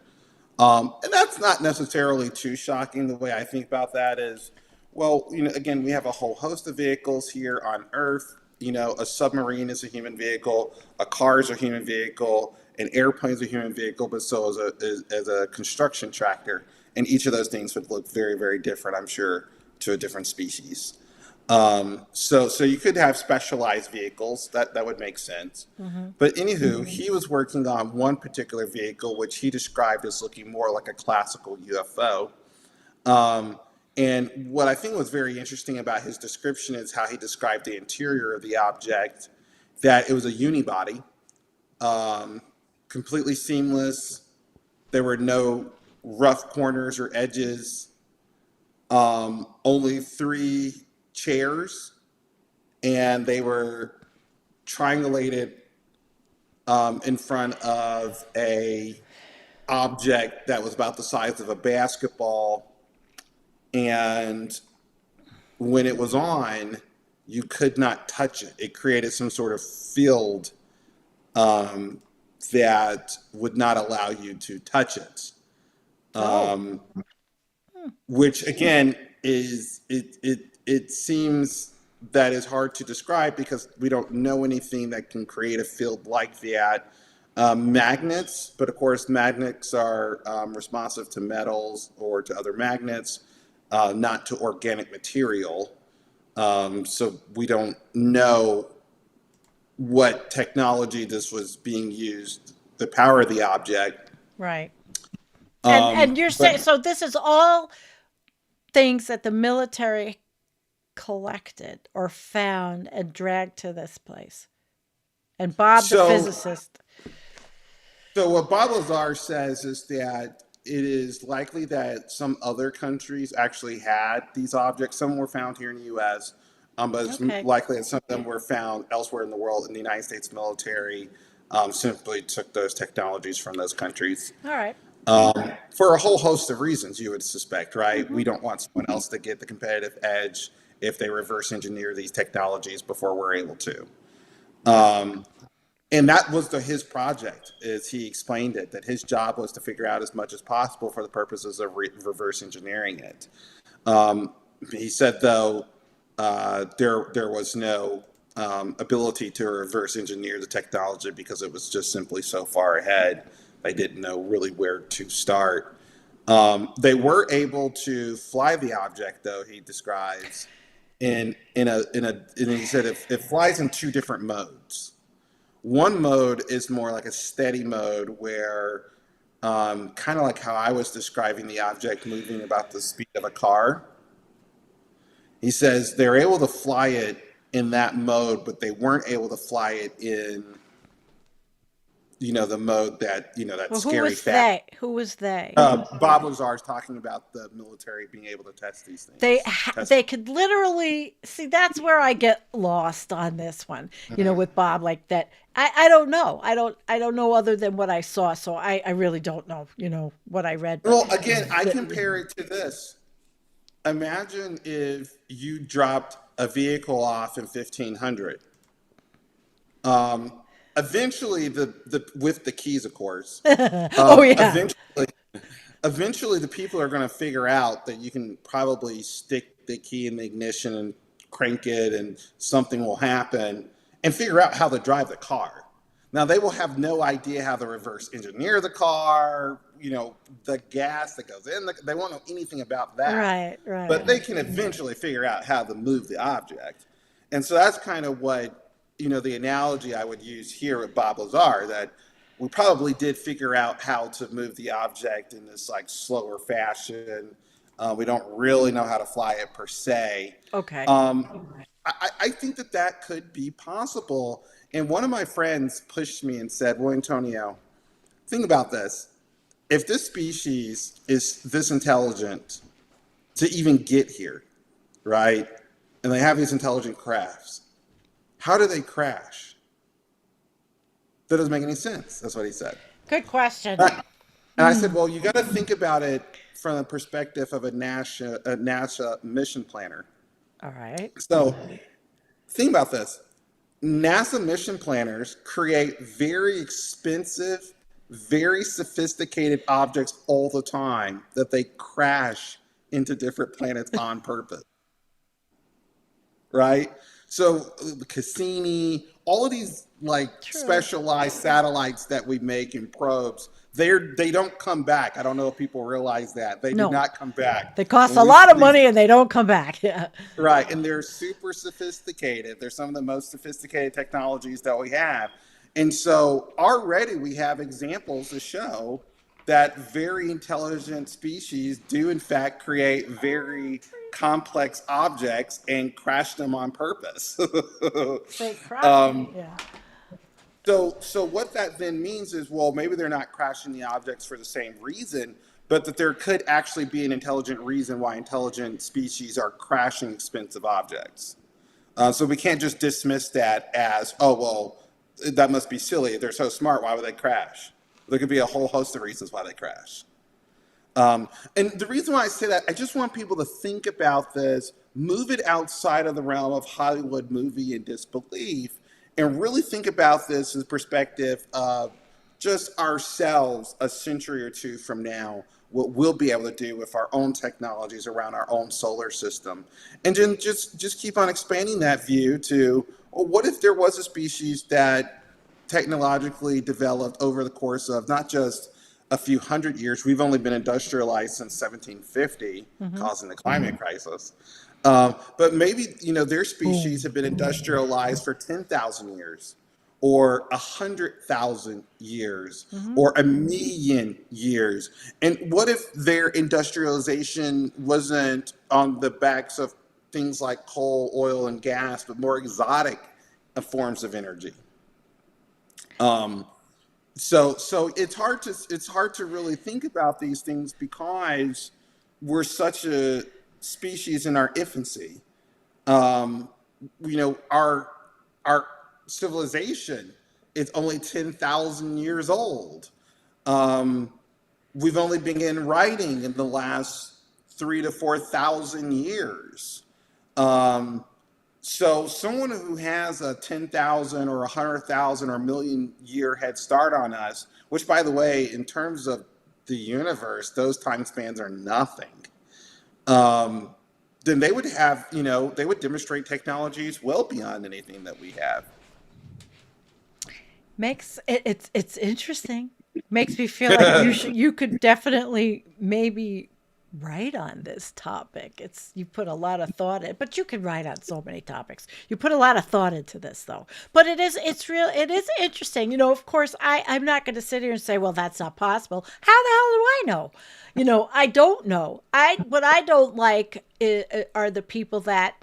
And that's not necessarily too shocking. The way I think about that is, well, again, we have a whole host of vehicles here on Earth. A submarine is a human vehicle, a car is a human vehicle, an airplane is a human vehicle, but so is a construction tractor. And each of those things would look very, very different, I'm sure, to a different species. So you could have specialized vehicles that would make sense. But anywho, he was working on one particular vehicle, which he described as looking more like a classical UFO. And what I think was very interesting about his description is how he described the interior of the object, that it was a unibody, completely seamless. There were no rough corners or edges, only 3 chairs, and they were triangulated in front of a object that was about the size of a basketball, and when it was on, you could not touch it. It created some sort of field that would not allow you to touch it. Which again is it seems that is hard to describe because we don't know anything that can create a field like that. Magnets, but of course magnets are responsive to metals or to other magnets, not to organic material. So we don't know what technology this was being used to power the object. Right. And you're saying, so this is all things that the military collected or found and dragged to this place. And Bob, the physicist. So what Bob Lazar says is that it is likely that some other countries actually had these objects. Some were found here in the U.S., but it's likely that some of them were found elsewhere in the world, and the United States military simply took those technologies from those countries. All right. For a whole host of reasons, you would suspect, right? We don't want someone else to get the competitive edge if they reverse engineer these technologies before we're able to. And that was his project, as he explained it, that his job was to figure out as much as possible for the purposes of reverse engineering it. He said, though, there was no ability to reverse engineer the technology because it was just simply so far ahead. They didn't know really where to start. They were able to fly the object, though, he describes, and he said it flies in 2 different modes. One mode is more like a steady mode where, kind of like how I was describing the object moving about the speed of a car. He says they're able to fly it in that mode, but they weren't able to fly it in, the mode that, that scary fact. Who was they? Bob Lazar is talking about the military being able to test these things. They could literally see. That's where I get lost on this one. With Bob, like that. I don't know. I don't know other than what I saw. So I really don't know. What I read. Well, again, I compare it to this. Imagine if you dropped a vehicle off in 1500. Eventually, with the keys, of course. Eventually, the people are going to figure out that you can probably stick the key in the ignition and crank it, and something will happen, and figure out how to drive the car. Now, they will have no idea how to reverse engineer the car. The gas that goes in. They won't know anything about that. Right. But they can eventually figure out how to move the object, and so that's kind of what. The analogy I would use here with Bob Lazar, that we probably did figure out how to move the object in this like slower fashion. We don't really know how to fly it per se. Okay. I think that that could be possible. And one of my friends pushed me and said, well, Antonio, think about this. If this species is this intelligent to even get here, right? And they have these intelligent crafts, how do they crash? That doesn't make any sense. That's what he said. Good question. And I said, well, you got to think about it from the perspective of a NASA mission planner. All right. So think about this. NASA mission planners create very expensive, very sophisticated objects all the time that they crash into different planets on purpose. Right? So Cassini, all of these like True. specialized satellites that we make in probes, they don't come back. I don't know if people realize that. They No. do not come back. They cost When a we lot see of money and they don't come back. Yeah. Right, and they're super sophisticated. They're some of the most sophisticated technologies that we have. And so already we have examples to show that very intelligent species do in fact create very complex objects and crash them on purpose. They crash. Yeah. So what that then means is, well, maybe they're not crashing the objects for the same reason, but that there could actually be an intelligent reason why intelligent species are crashing expensive objects. So we can't just dismiss that as, oh, well, that must be silly. They're so smart. Why would they crash? There could be a whole host of reasons why they crash. And the reason why I say that, I just want people to think about this, move it outside of the realm of Hollywood movie and disbelief, and really think about this in the perspective of just ourselves a century or two from now, what we'll be able to do with our own technologies around our own solar system. And then just keep on expanding that view to, well, what if there was a species that technologically developed over the course of not just a few hundred years, we've only been industrialized since 1750, causing the climate crisis. But maybe, their species have been industrialized for 10,000 years or 100,000 years or 1,000,000 years. And what if their industrialization wasn't on the backs of things like coal, oil, and gas, but more exotic forms of energy? So it's hard to really think about these things because we're such a species in our infancy. Our civilization is only 10,000 years old. We've only begun writing in the last 3,000 to 4,000 years. So someone who has a 10,000 or 100,000 or 1,000,000 year head start on us, which by the way, in terms of the universe, those time spans are nothing. Then they would have, they would demonstrate technologies well beyond anything that we have. It's interesting. Makes me feel like you could definitely maybe write on this topic. You put a lot of thought in, but you could write on so many topics. You put a lot of thought into this though. But it is interesting. Of course I'm not going to sit here and say, well, that's not possible. How the hell do I know? I don't know. What I don't like are the people that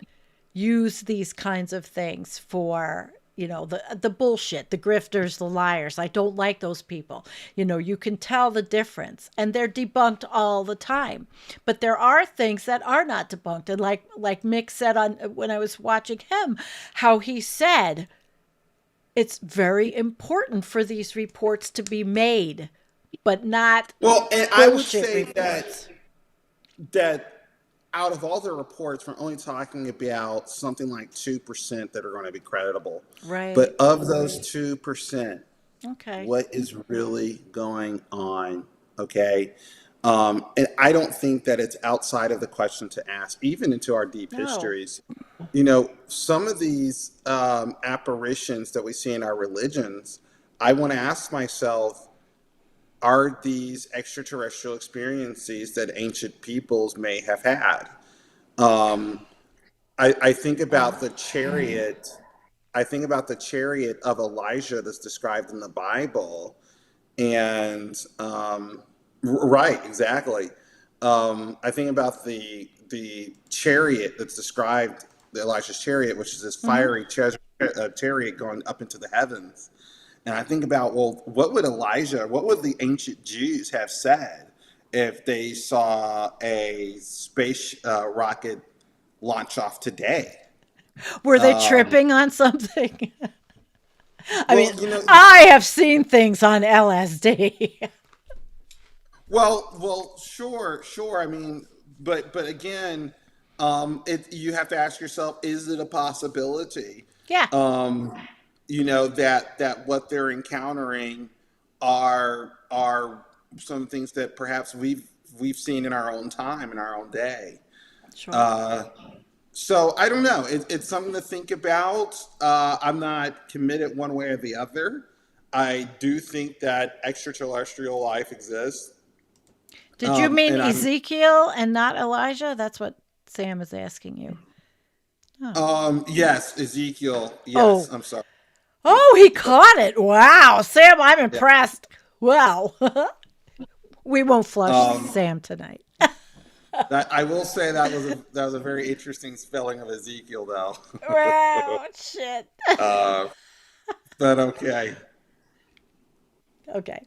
use these kinds of things for the bullshit, the grifters, the liars. I don't like those people. You can tell the difference, and they're debunked all the time. But there are things that are not debunked. And like Mick said when I was watching him, how he said it's very important for these reports to be made, but not Well, and I would bullshit say reports. that out of all the reports, we're only talking about something like 2% that are going to be creditable. Right. But of those 2%, Okay. what is really going on? Okay. And I don't think that it's outside of the question to ask, even into our deep No. histories. Some of these apparitions that we see in our religions, I want to ask myself, are these extraterrestrial experiences that ancient peoples may have had? I think about the chariot. I think about the chariot of Elijah that's described in the Bible. And right, exactly. I think about the chariot that's described, the Elijah's chariot, which is this fiery chariot going up into the heavens. And I think about, well, what would the ancient Jews have said if they saw a space rocket launch off today? Were they tripping on something? I Well, mean, you know, I have seen things on LSD. sure. I mean, but again, you have to ask yourself, is it a possibility? Yeah, Um, that what they're encountering are some things that perhaps we've seen in our own time, in our own day. sure. Uh, so I don't know. It's something to think about. I'm not committed one way or the other. I do think that extraterrestrial life exists. Did you mean And I'm Ezekiel and not Elijah? That's what Sam is asking you. Oh. Yes, Ezekiel. Yes, Oh. I'm sorry. Oh, he caught it. Wow. Sam, I'm Yeah. impressed. Well, we won't flush Um, Sam tonight. that I will say that was a very interesting spelling of Ezekiel, though. Wow, shit. uh, but okay. Okay.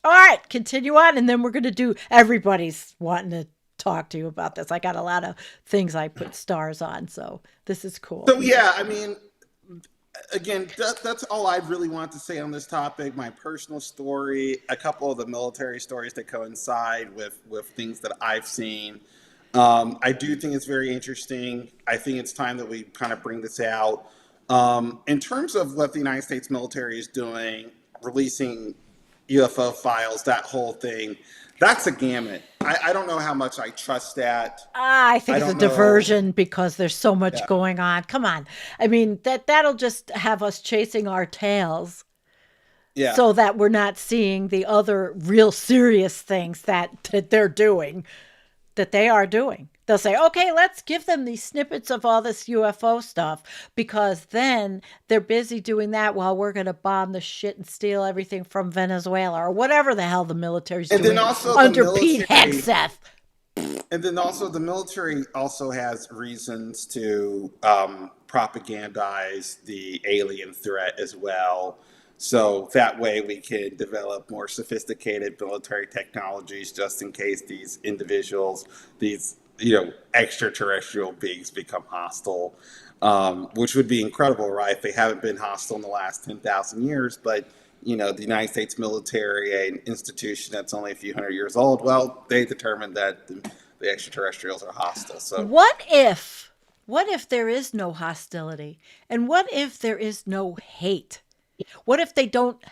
All right, continue on, and then we're going to do everybody's wanting to talk to you about this. I got a lot of things I put stars on, so this is cool. So yeah, I mean, again, that's all I really want to say on this topic. My personal story, a couple of the military stories that coincide with things that I've seen. I do think it's very interesting. I think it's time that we kind of bring this out. In terms of what the United States military is doing, releasing UFO files, that whole thing, that's a gamut. I don't know how much I trust that. I think I it's a don't know. diversion because there's so much Yeah. going on. Come on. I mean, that'll just have us chasing our tails Yeah. so that we're not seeing the other real serious things that they're doing, that they are doing. They'll say, okay, let's give them these snippets of all this UFO stuff because then they're busy doing that while we're going to bomb the shit and steal everything from Venezuela or whatever the hell the military's And doing then also the under Pete military, Hegseth. and then also the military also has reasons to propagandize the alien threat as well. So that way we can develop more sophisticated military technologies just in case these individuals, these extraterrestrial beings become hostile, which would be incredible, right? They haven't been hostile in the last 10,000 years, but the United States military, an institution that's only a few hundred years old, well, they determined that the extraterrestrials are hostile. So What if there is no hostility? And what if there is no hate? What if they don't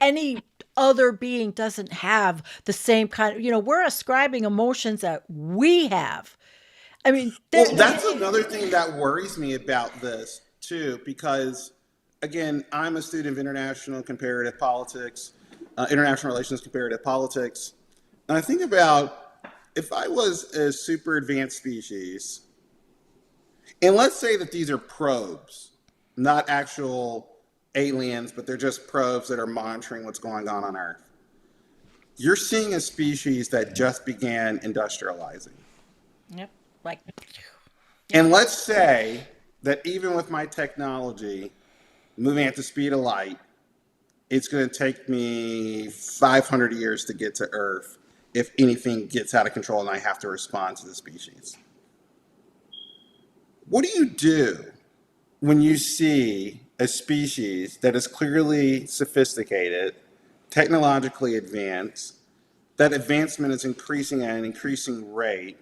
any other being doesn't have the same kind of, we're ascribing emotions that we have. I mean, well, that's another thing that worries me about this too, because again, I'm a student of international comparative politics, international relations comparative politics, and I think about if I was a super advanced species, and let's say that these are probes, not actual aliens, but they're just probes that are monitoring what's going on Earth. You're seeing a species that just began industrializing. Yep. Like, And let's say that even with my technology moving at the speed of light, it's going to take me 500 years to get to Earth if anything gets out of control and I have to respond to the species. What do you do when you see a species that is clearly sophisticated, technologically advanced, that advancement is increasing at an increasing rate,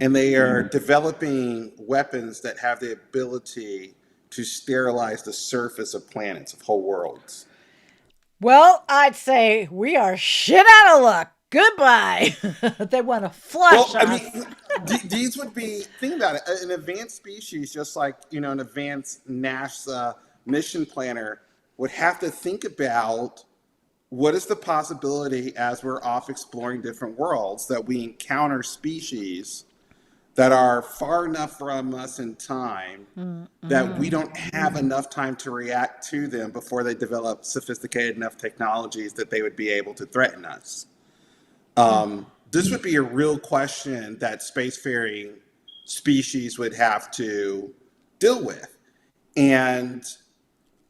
and they are developing weapons that have the ability to sterilize the surface of planets, of whole worlds? well, I'd say we are shit out of luck. Goodbye. They want to flush Well, I us. mean, these would be, think about it, an advanced species, just like, an advanced NASA mission planner would have to think about what is the possibility as we're off exploring different worlds that we encounter species that are far enough from us in time that we don't have enough time to react to them before they develop sophisticated enough technologies that they would be able to threaten us. This would be a real question that spacefaring species would have to deal with. And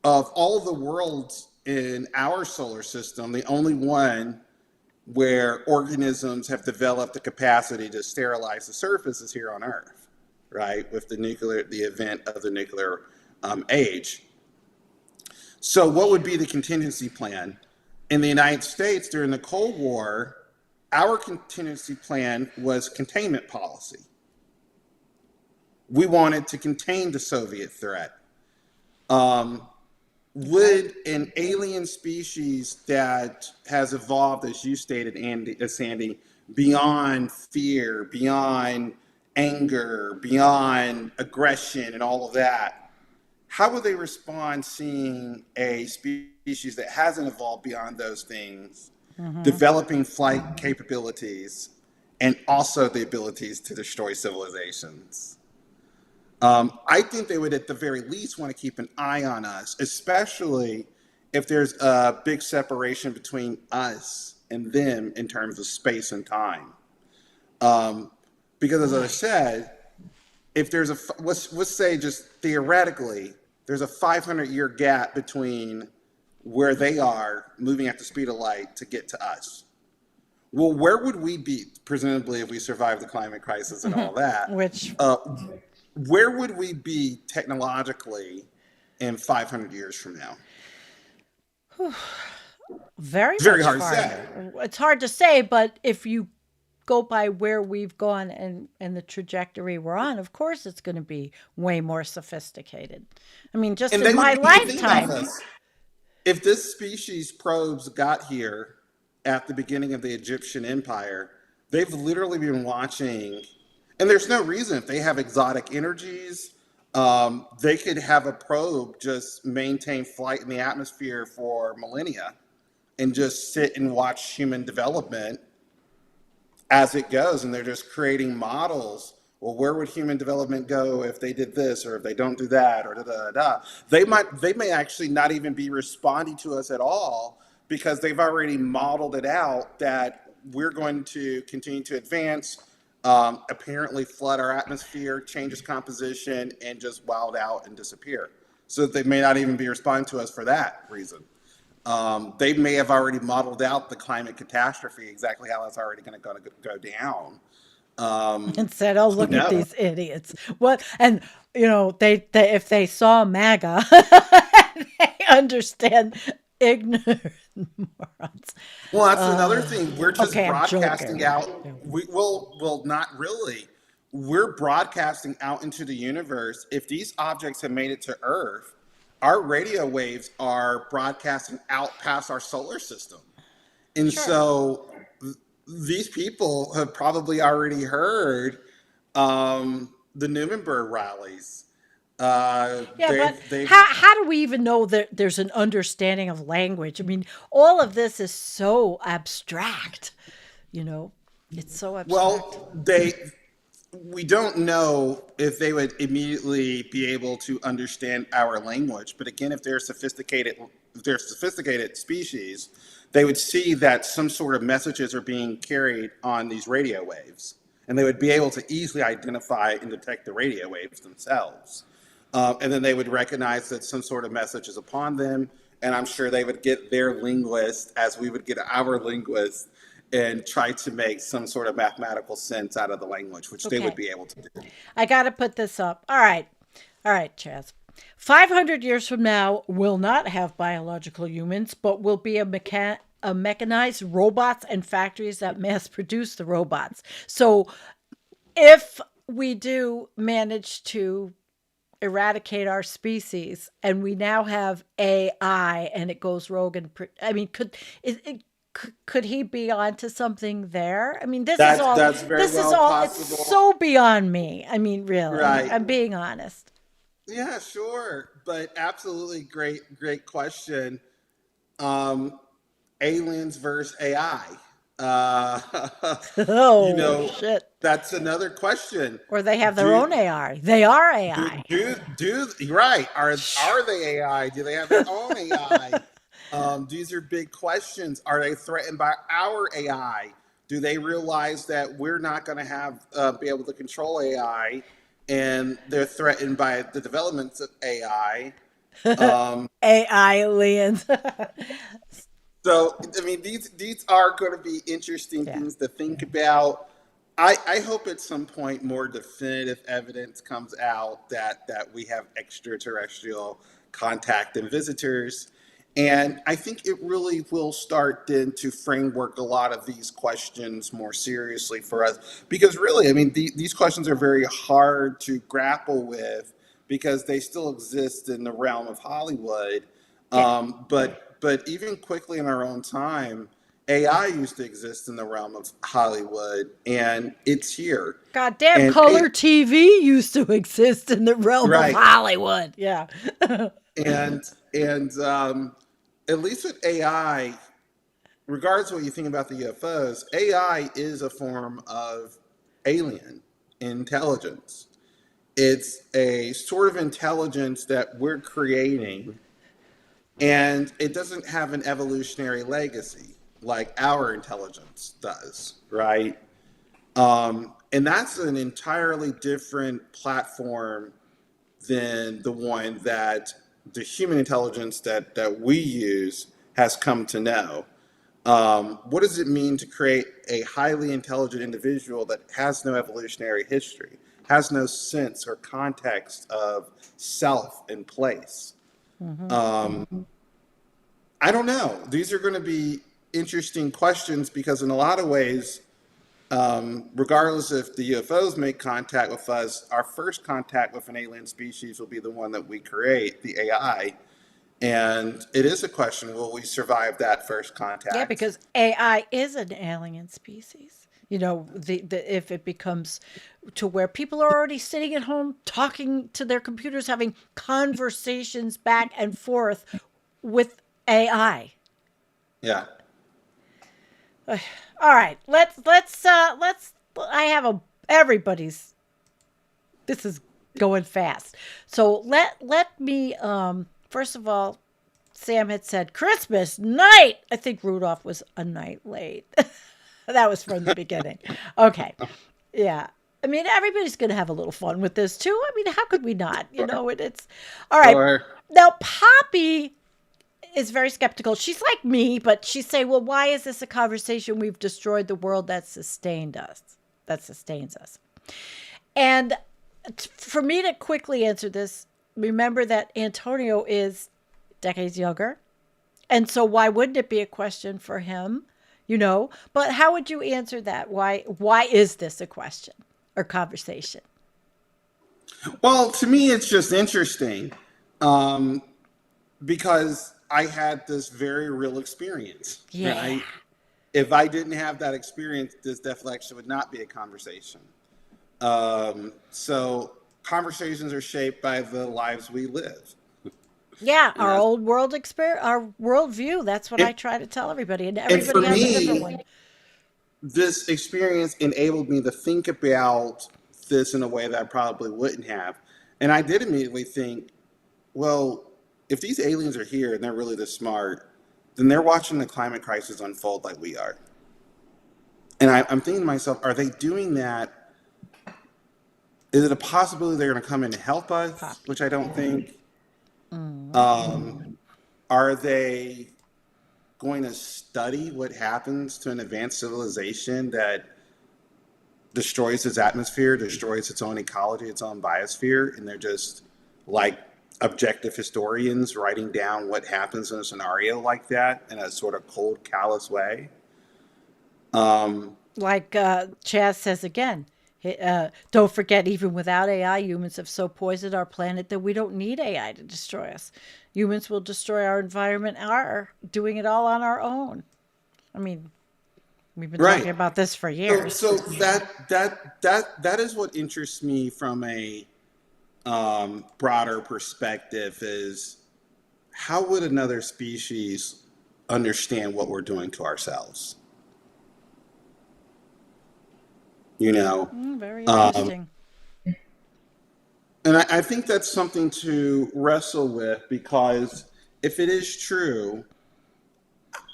of all of the worlds in our solar system, the only one where organisms have developed the capacity to sterilize the surface is here on Earth, right? With the event of the nuclear age. So what would be the contingency plan? In the United States during the Cold War, our contingency plan was containment policy. We wanted to contain the Soviet threat. Would an alien species that has evolved, as you stated, Sandy, beyond fear, beyond anger, beyond aggression and all of that, how would they respond seeing a species that hasn't evolved beyond those things, developing flight capabilities, and also the abilities to destroy civilizations? I think they would at the very least want to keep an eye on us, especially if there's a big separation between us and them in terms of space and time. Because as I said, if there's let's say just theoretically, there's a 500-year gap between where they are moving at the speed of light to get to us. Well, where would we be, presumably, if we survive the climate crisis and all that? Where would we be technologically in 500 years from now? Very hard to say. It's hard to say, but if you go by where we've gone and the trajectory we're on, of course it's going to be way more sophisticated. I mean, just in my lifetime. If this species probes got here at the beginning of the Egyptian Empire, they've literally been watching. And there's no reason, if they have exotic energies, they could have a probe just maintain flight in the atmosphere for millennia and just sit and watch human development as it goes. And they're just creating models. Well, where would human development go if they did this or if they don't do that or da-da-da? They may actually not even be responding to us at all because they've already modeled it out that we're going to continue to advance, apparently flood our atmosphere, change its composition, and just wild out and disappear. So they may not even be responding to us for that reason. They may have already modeled out the climate catastrophe, exactly how that's already going to go down. And said, "Oh, look at these idiots!" What? And they if they saw MAGA, they understand ignorant morons. Well, that's another thing. We're just broadcasting out. Well, not really. We're broadcasting out into the universe. If these objects have made it to Earth, our radio waves are broadcasting out past our solar system. And so these people have probably already heard the Nuremberg rallies. How do we even know that there's an understanding of language? I mean, all of this is so abstract. It's so abstract. Well, we don't know if they would immediately be able to understand our language. But again, if they're sophisticated species, they would see that some sort of messages are being carried on these radio waves, and they would be able to easily identify and detect the radio waves themselves. And then they would recognize that some sort of message is upon them, and I'm sure they would get their linguist as we would get our linguist and try to make some sort of mathematical sense out of the language, which they would be able to do. I got to put this up. All right, Chaz. 500 years from now, we'll not have biological humans, but we'll be a mechanized robots and factories that mass produce the robots. So if we do manage to eradicate our species and we now have AI and it goes rogue and could he be onto something there? I mean, that's possible. It's so beyond me. I mean, really, right. I'm being honest. Yeah, sure. But absolutely great question. Aliens versus AI. Uh, you Oh, know, shit. that's another question. Or they have their Do own AI. They are do AI. right? Are they AI? Do they have their own AI? These are big questions. Are they threatened by our AI? Do they realize that we're not going to have be able to control AI, and they're threatened by the developments of AI? Um, AI aliens. so, I mean, these are going to be interesting Yeah. things to think about. I hope at some point more definitive evidence comes out that we have extraterrestrial contact and visitors. And I think it really will start then to framework a lot of these questions more seriously for us. Because really, I mean, these questions are very hard to grapple with because they still exist in the realm of Hollywood. Yeah. But even quickly in our own time, AI used to exist in the realm of Hollywood, and it's here. Goddamn, And color TV used to exist in the realm of right, Hollywood. Yeah. and at least with AI, regardless of what you think about the UFOs, AI is a form of alien intelligence. It's a sort of intelligence that we're creating, and it doesn't have an evolutionary legacy like our intelligence does, right? And that's an entirely different platform than the one that the human intelligence that we use has come to know. What does it mean to create a highly intelligent individual that has no evolutionary history, has no sense or context of self and place? Um, I don't know. These are going to be interesting questions because, in a lot of ways, regardless if the UFOs make contact with us, our first contact with an alien species will be the one that we create, the AI. And it is a question, will we survive that first Yeah, contact? because AI is an alien species. You know, the if it becomes to where people are already sitting at home talking to their computers, having conversations back and forth with AI. Yeah. All right, let's. I have a everybody's. This is going fast. So let me first of all, Sam had said Christmas night. I think Rudolph was a night late. That was from the beginning. Okay. Yeah. I mean, everybody's going to have a little fun with this too. I mean, how could we not? You know, it's all right. Sure. Now, Poppy is very skeptical. She's like me, but she's saying, well, why is this a conversation? We've destroyed the world that sustained us, that sustains us. And for me to quickly answer this, remember that Antonio is decades younger. And so why wouldn't it be a question for him? You know, but how would you answer that? Why is this a question or conversation? Well, to me, it's just interesting um, because I had this very real experience, Yeah. right? If I didn't have that experience, this deflection would not be a conversation. So conversations are shaped by the lives we live. Yeah, You our know, old world experience, our worldview. That's what I and, try to tell everybody, and and for everybody has a different me, one. this experience enabled me to think about this in a way that I probably wouldn't have. And I did immediately think, well, if these aliens are here and they're really this smart, then they're watching the climate crisis unfold like we are. And I'm thinking to myself, are they doing that? Is it a possibility they're going to come in and help us? Poppy. Which I don't think. Um, are they going to study what happens to an advanced civilization that destroys its atmosphere, destroys its own ecology, its own biosphere, and they're just like objective historians writing down what happens in a scenario like that in a sort of cold, callous way? Um, Like Chaz says again, don't forget, even without AI, humans have so poisoned our planet that we don't need AI to destroy us. Humans will destroy our environment, are doing it all on our own. I mean, we've been talking right. about this for So, years. so that is what interests me from a broader perspective is how would another species understand what we're doing to ourselves? you know. Very Um, interesting. and I think that's something to wrestle with because if it is true,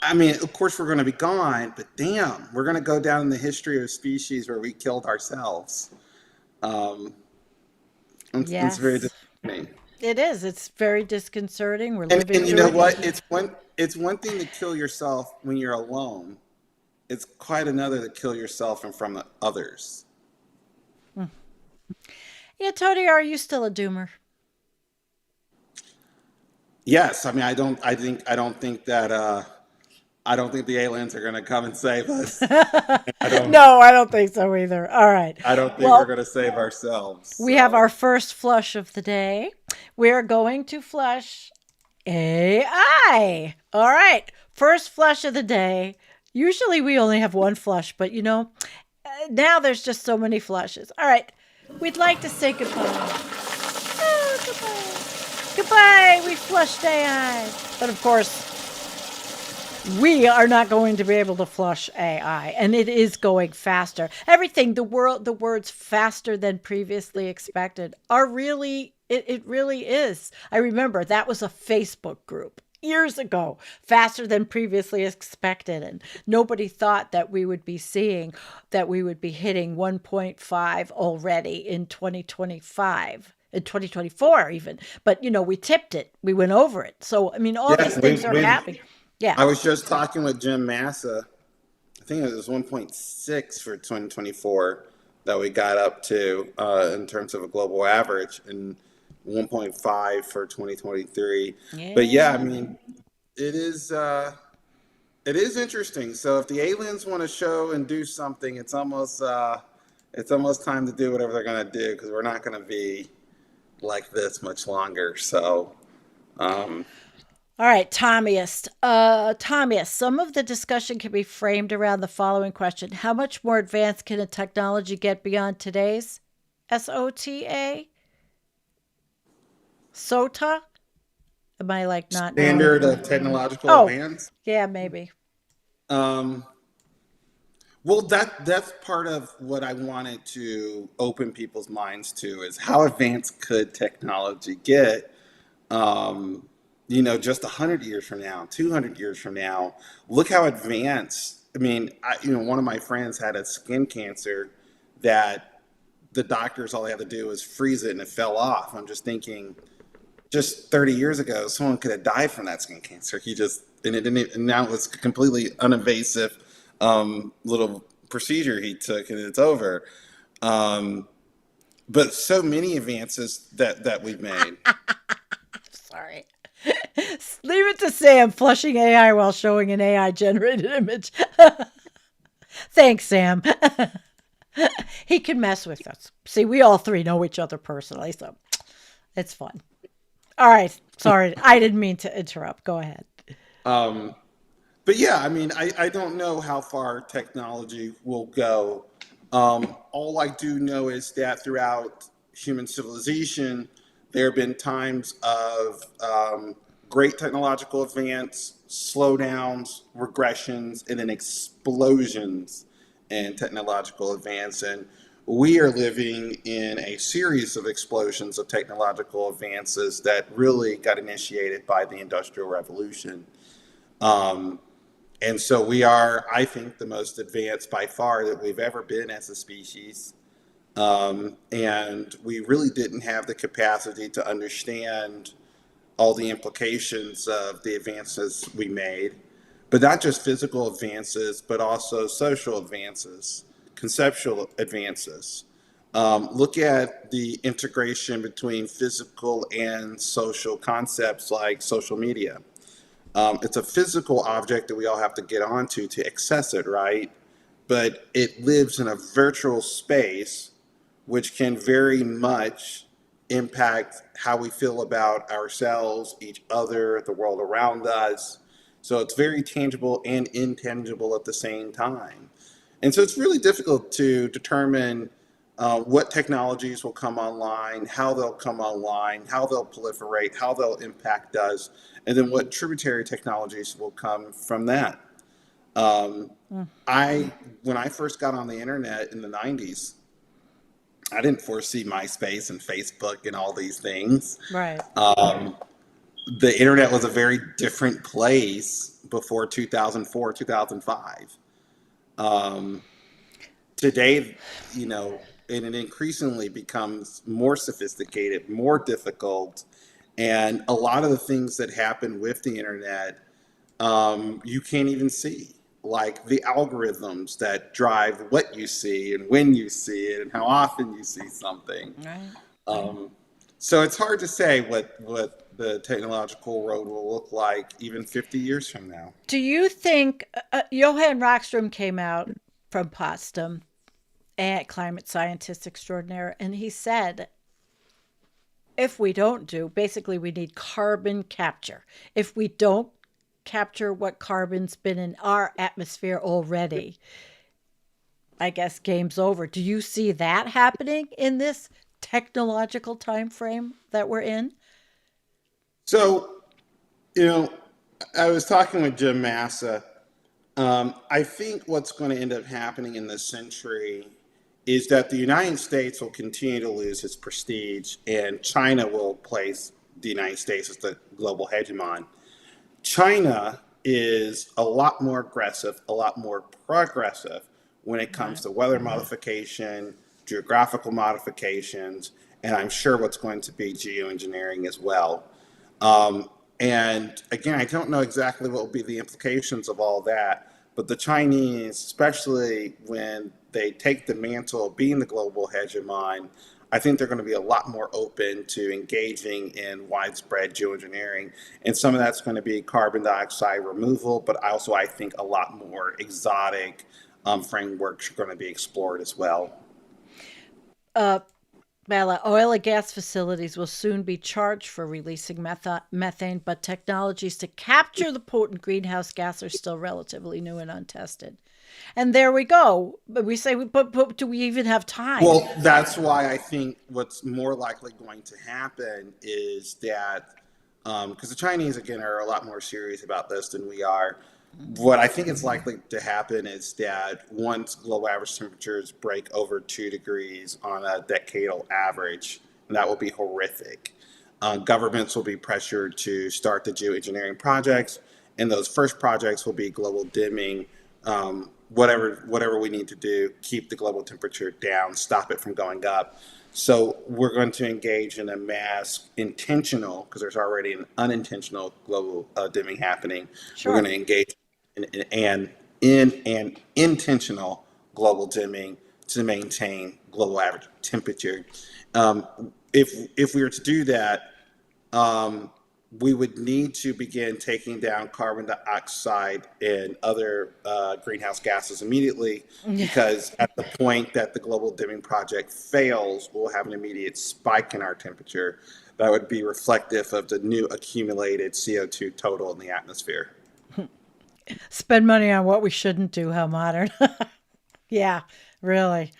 I mean, of course we're going to be gone, but damn, we're going to go down in the history of species where we killed ourselves. Um, it's very Yes, disappointing. it is. It's very disconcerting. We're And living you through know it. what? It's one thing to kill yourself when you're alone. It's quite another to kill yourself in front of others. Yeah, Tony, are you still a doomer? Yes, I mean I don't think the aliens are going to come and save us. I don't No, I don't think so either. All right. I don't think we're Well, going to save ourselves. we have So our first flush of the day. We're going to flush AI. All right. First flush of the day. Usually we only have one flush, but now there's just so many flushes. All right. We'd like to say goodbye. Oh, goodbye. Goodbye. We flushed AI. But of course, we are not going to be able to flush AI, and it is going faster. Everything, the words faster than previously expected are really, it really is. I remember that was a Facebook group years ago, faster than previously expected. And nobody thought that we would be hitting 1.5 already in 2025. In 2024 even, but we tipped it, we went over it. So I mean, all yeah, these things are happening. Yeah. I was just talking with Jim Massa. I think it was 1.6 for 2024 that we got up to in terms of a global average, and 1.5 for 2023. But yeah, I Yeah. mean, it is it is interesting. So if the aliens want to show and do something, it's almost time to do whatever they're going to do because we're not going to be like this much longer. So um, All right, Tommyist. Tommyist, some of the discussion can be framed around the following question. How much more advanced can a technology get beyond today's SOTA? SOTA? Am I like not knowing? standard of technological Oh, advance. yeah, maybe. Um, well, that's part of what I wanted to open people's minds to is how advanced could technology get? Um, just 100 years from now, 200 years from now. Look how advanced. I mean, one of my friends had a skin cancer that the doctors all they had to do was freeze it and it fell off. I'm just thinking, just 30 years ago, someone could have died from that skin cancer. He just and it didn't. And now it's a completely uninvasive little procedure he took, and it's over. Um, but so many advances that we've made. Sorry. Leave it to Sam flushing AI while showing an AI generated image. Thanks, Sam. He can mess with us. See, we all three know each other personally, so it's fun. All right. Sorry. I didn't mean to interrupt. Go ahead. Um, but yeah, I mean, I don't know how far technology will go. All I do know is that throughout human civilization, there have been times of great technological advance, slowdowns, regressions, and then explosions in technological advance. And we are living in a series of explosions of technological advances that really got initiated by the Industrial Revolution. Um, and so we are, I think, the most advanced by far that we've ever been as a species. And we really didn't have the capacity to understand all the implications of the advances we made, but not just physical advances, but also social advances, conceptual advances. Look at the integration between physical and social concepts like social media. It's a physical object that we all have to get onto to access it, right? But it lives in a virtual space, which can very much impact how we feel about ourselves, each other, the world around us. So it's very tangible and intangible at the same time. And so it's really difficult to determine what technologies will come online, how they'll come online, how they'll proliferate, how they'll impact us, and then what tributary technologies will come from that. Um, when I first got on the internet in the 90s, I didn't foresee MySpace and Facebook and all these things. Right. The internet was a very different place before 2004, 2005. Um, Today, and it increasingly becomes more sophisticated, more difficult, and a lot of the things that happen with the internet, you can't even see, like the algorithms that drive what you see and when you see it and how often you see something. Right. Um, so it's hard to say what the technological road will look like even 50 years from now. Do you think Johann Rockström came out from Potsdam, and climate scientist extraordinaire, and he said, if we don't basically, we need carbon capture. If we don't capture what carbon's been in our atmosphere already, I guess game's over. Do you see that happening in this technological time frame that we're in? So, I was talking with Jim Massa. I think what's going to end up happening in this century is that the United States will continue to lose its prestige, and China will place the United States as the global hegemon. China is a lot more aggressive, a lot more progressive when it comes to weather modification, geographical modifications, and I'm sure what's going to be geoengineering as well. And again, I don't know exactly what will be the implications of all that, but the Chinese, especially when they take the mantle of being the global hegemon, I think they're going to be a lot more open to engaging in widespread geoengineering. And some of that's going to be carbon dioxide removal, but also I think a lot more exotic frameworks are going to be explored as well. Bella, oil and gas facilities will soon be charged for releasing methane, but technologies to capture the potent greenhouse gas are still relatively new and untested. And there we go. But we say, but do we even have time? Well, that's why I think what's more likely going to happen is that, because the Chinese, again, are a lot more serious about this than we are. What I think is likely to happen is that once global average temperatures break over 2 degrees on a decadal average, and that will be horrific, governments will be pressured to start the geoengineering projects, and those first projects will be global dimming, whatever we need to do, keep the global temperature down, stop it from going up. So we're going to engage in a mass intentional, because there's already an unintentional global dimming happening. Sure. We're going to engage in an intentional global dimming to maintain global average temperature. If we were to do that, we would need to begin taking down carbon dioxide and other greenhouse gases immediately, because at the point that the global dimming project fails, we'll have an immediate spike in our temperature that would be reflective of the new accumulated CO2 total in the atmosphere. Spend money on what we shouldn't do. How modern. Yeah, really.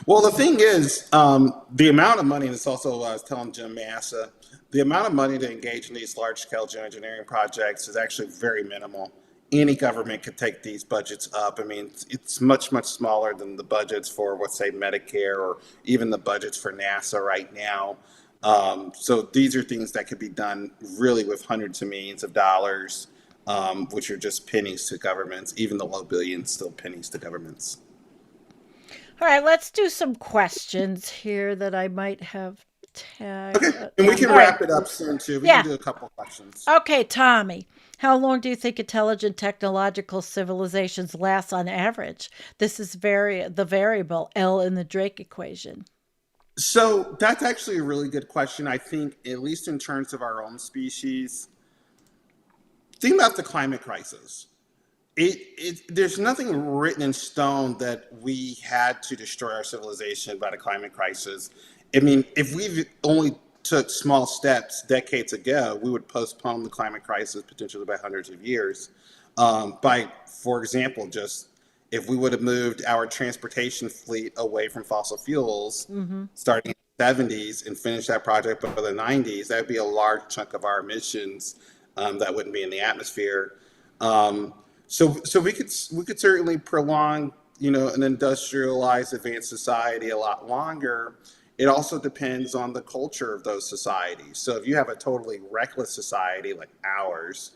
Well, the thing is, the amount of money, and it's also what I was telling Jim Massa, the amount of money to engage in these large-scale geoengineering projects is actually very minimal. Any government could take these budgets up. I mean, it's much, much smaller than the budgets for, let's say, Medicare or even the budgets for NASA right now. So these are things that could be done really with hundreds of millions of dollars, which are just pennies to governments. Even the low billions, still pennies to governments. All right, let's do some questions here that I might have tagged. Okay, and we can All right. wrap it up soon too. We Yeah. can do a couple of questions. Okay, Tommy, how long do you think intelligent technological civilizations last on average? This is the variable L in the Drake equation. So that's actually a really good question. I think, at least in terms of our own species, think about the climate crisis. There's nothing written in stone that we had to destroy our civilization by the climate crisis. I mean, if we've only took small steps decades ago, we would postpone the climate crisis potentially by hundreds of years. For example, just if we would have moved our transportation fleet away from fossil fuels, starting in the 70s and finished that project by the 90s, that would be a large chunk of our emissions that wouldn't be in the atmosphere. So we could certainly prolong, an industrialized advanced society a lot longer. It also depends on the culture of those societies. So if you have a totally reckless society like ours,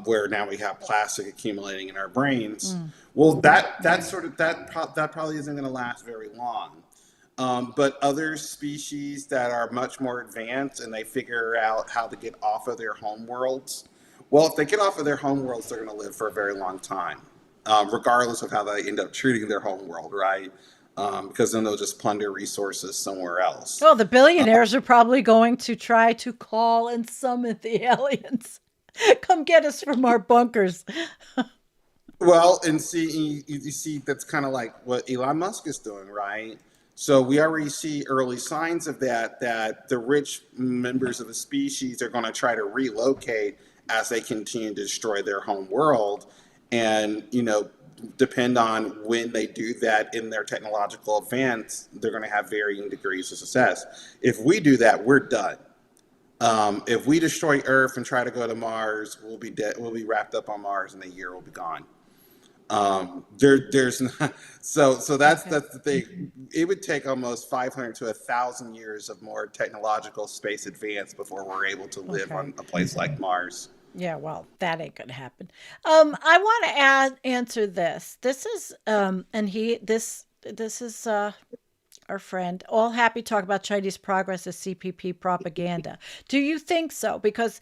where now we have plastic accumulating in our brains, well, that probably isn't going to last very long. But other species that are much more advanced and they figure out how to get off of their home worlds, well, if they get off of their home worlds, they're going to live for a very long time, regardless of how they end up treating their home world, right? Because then they'll just plunder resources somewhere else. Well, the billionaires are probably going to try to call and summon the aliens. Come get us from our bunkers. Well, and you see, that's kind of like what Elon Musk is doing, right? So we already see early signs of that the rich members of the species are going to try to relocate as they continue to destroy their home world. And, depend on when they do that in their technological advance, they're going to have varying degrees of success. If we do that, we're done. If we destroy Earth and try to go to Mars, we'll be dead. We'll be wrapped up on Mars in a year. We'll be gone. There's not, so that's the thing. It would take almost 500 to 1,000 years of more technological space advance before we're able to live on a place like Mars. Yeah, well, that ain't gonna happen. I want to answer this. This is this is our friend. All happy talk about Chinese progress as CPP propaganda. Do you think so? Because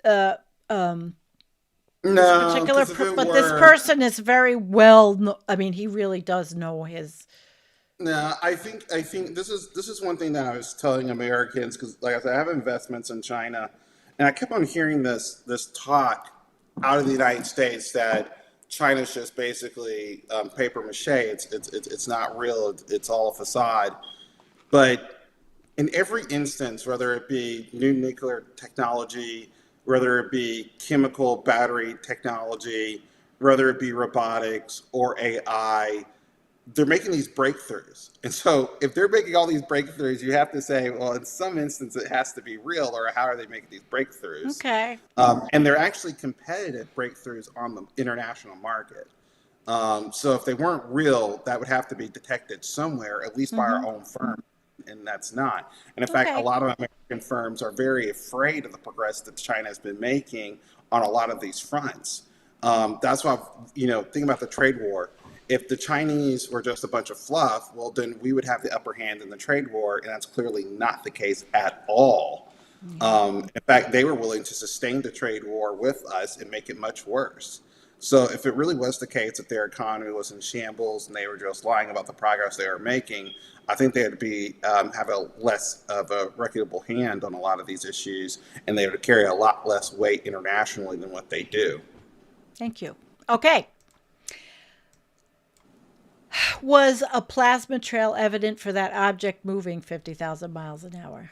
uh, um, this No, particular, because if it but this were, person is very well. I mean, he really does know his. no, I think this is one thing that I was telling Americans because, like I said, I have investments in China, and I kept on hearing this talk out of the United States that China's just basically paper mache. It's not real. It's all a facade. But in every instance, whether it be new nuclear technology, whether it be chemical battery technology, whether it be robotics or AI, they're making these breakthroughs. And so if they're making all these breakthroughs, you have to say, well, in some instance, it has to be real, or how are they making these breakthroughs? Okay. And they're actually competitive breakthroughs on the international market. So if they weren't real, that would have to be detected somewhere, at least by our own firm, and that's not. And in fact, a Okay. lot of American firms are very afraid of the progress that China has been making on a lot of these fronts. That's why, think about the trade war. If the Chinese were just a bunch of fluff, well, then we would have the upper hand in the trade war, and that's clearly not the case at all. Yeah. In fact, they were willing to sustain the trade war with us and make it much worse. So if it really was the case that their economy was in shambles and they were just lying about the progress they were making, I think they'd be have a less of a reputable hand on a lot of these issues, and they would carry a lot less weight internationally than what they do. Thank you. Okay. Was a plasma trail evident for that object moving 50,000 miles an hour?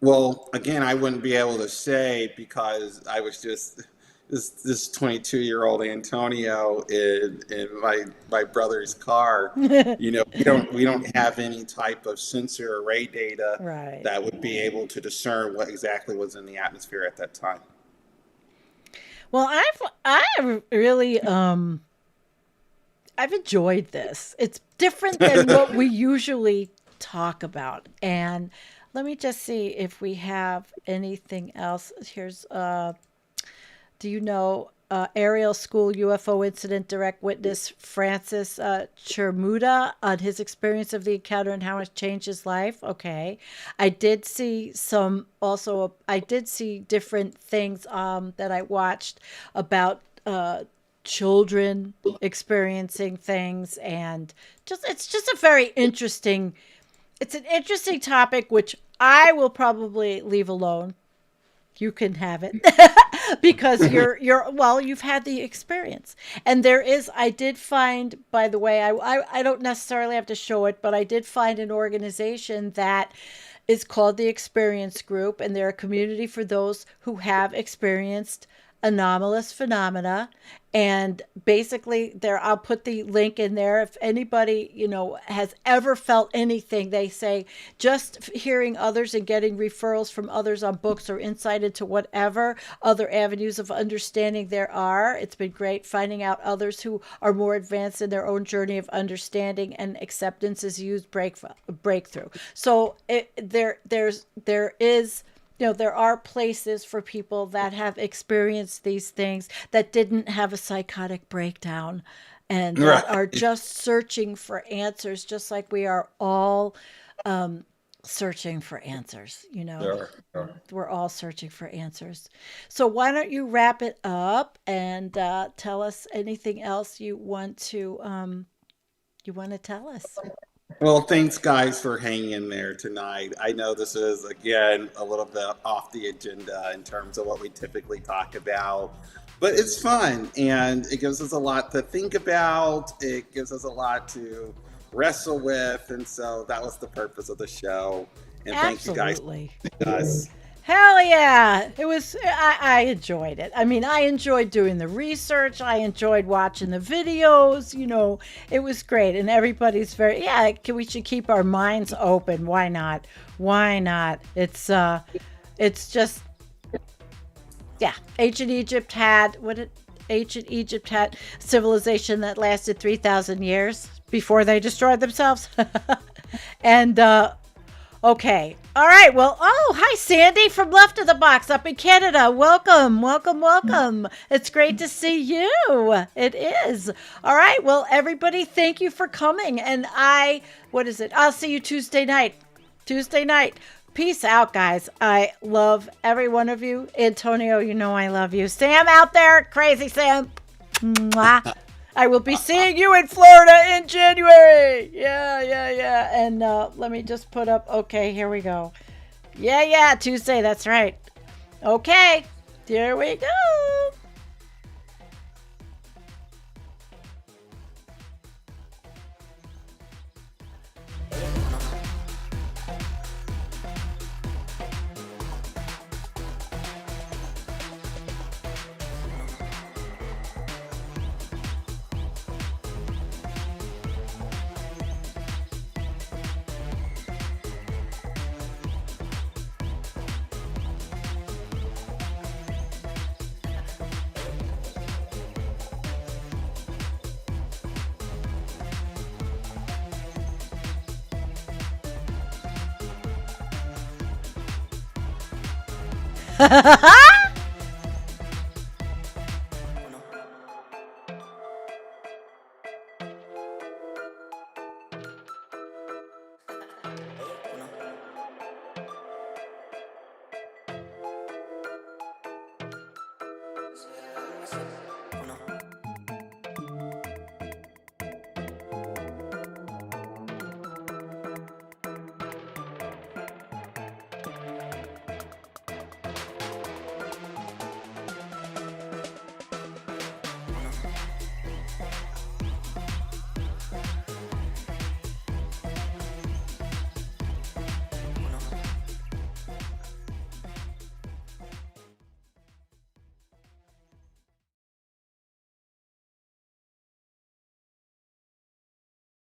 Well, again, I wouldn't be able to say because I was just this 22-year-old Antonio in my brother's car. We don't have any type of sensor array data Right. that would be able to discern what exactly was in the atmosphere at that time. Well, I really I've enjoyed this. It's different than what we usually talk about. And let me just see if we have anything else. Here's do you know aerial school UFO incident direct witness Francis Chermuda on his experience of the encounter and how it changed his life? Okay. I did see I did see different things that I watched about children experiencing things, and it's just a very interesting, it's an interesting topic which I will probably leave alone. You can have it because you've had the experience. And I did find, by the way, I don't necessarily have to show it, but I did find an organization that is called the Experience Group, and they're a community for those who have experienced anomalous phenomena. And basically there, I'll put the link in there. If anybody, has ever felt anything, they say just hearing others and getting referrals from others on books or insight into whatever other avenues of understanding there are. It's been great finding out others who are more advanced in their own journey of understanding, and acceptance is used breakthrough. So there is, there are places for people that have experienced these things that didn't have a psychotic breakdown, and that are just searching for answers, just like we are all searching for answers. Sure. We're all searching for answers. So why don't you wrap it up and tell us anything else you want to tell us? Well, thanks, guys, for hanging in there tonight. I know this is, again, a little bit off the agenda in terms of what we typically talk about, but it's fun, and it gives us a lot to think about. It gives us a lot to wrestle with, and so that was the purpose of the show. And Absolutely. Thank you guys. Hell yeah. It was, I enjoyed it. I mean, I enjoyed doing the research. I enjoyed watching the videos. It was great. And everybody's we should keep our minds open. Why not? It's just, ancient Egypt had civilization that lasted 3,000 years before they destroyed themselves. And, okay. All right. Well, hi, Sandy from Left of the Box up in Canada. Welcome. It's great to see you. It is. All right. Well, everybody, thank you for coming. And I'll see you Tuesday night. Peace out, guys. I love every one of you. Antonio, I love you. Sam out there, crazy Sam. Mwah. I will be seeing you in Florida in January. Yeah. And let me just put up. Okay, here we go. Yeah, Tuesday. That's right. Okay, here we go. Ha ha ha!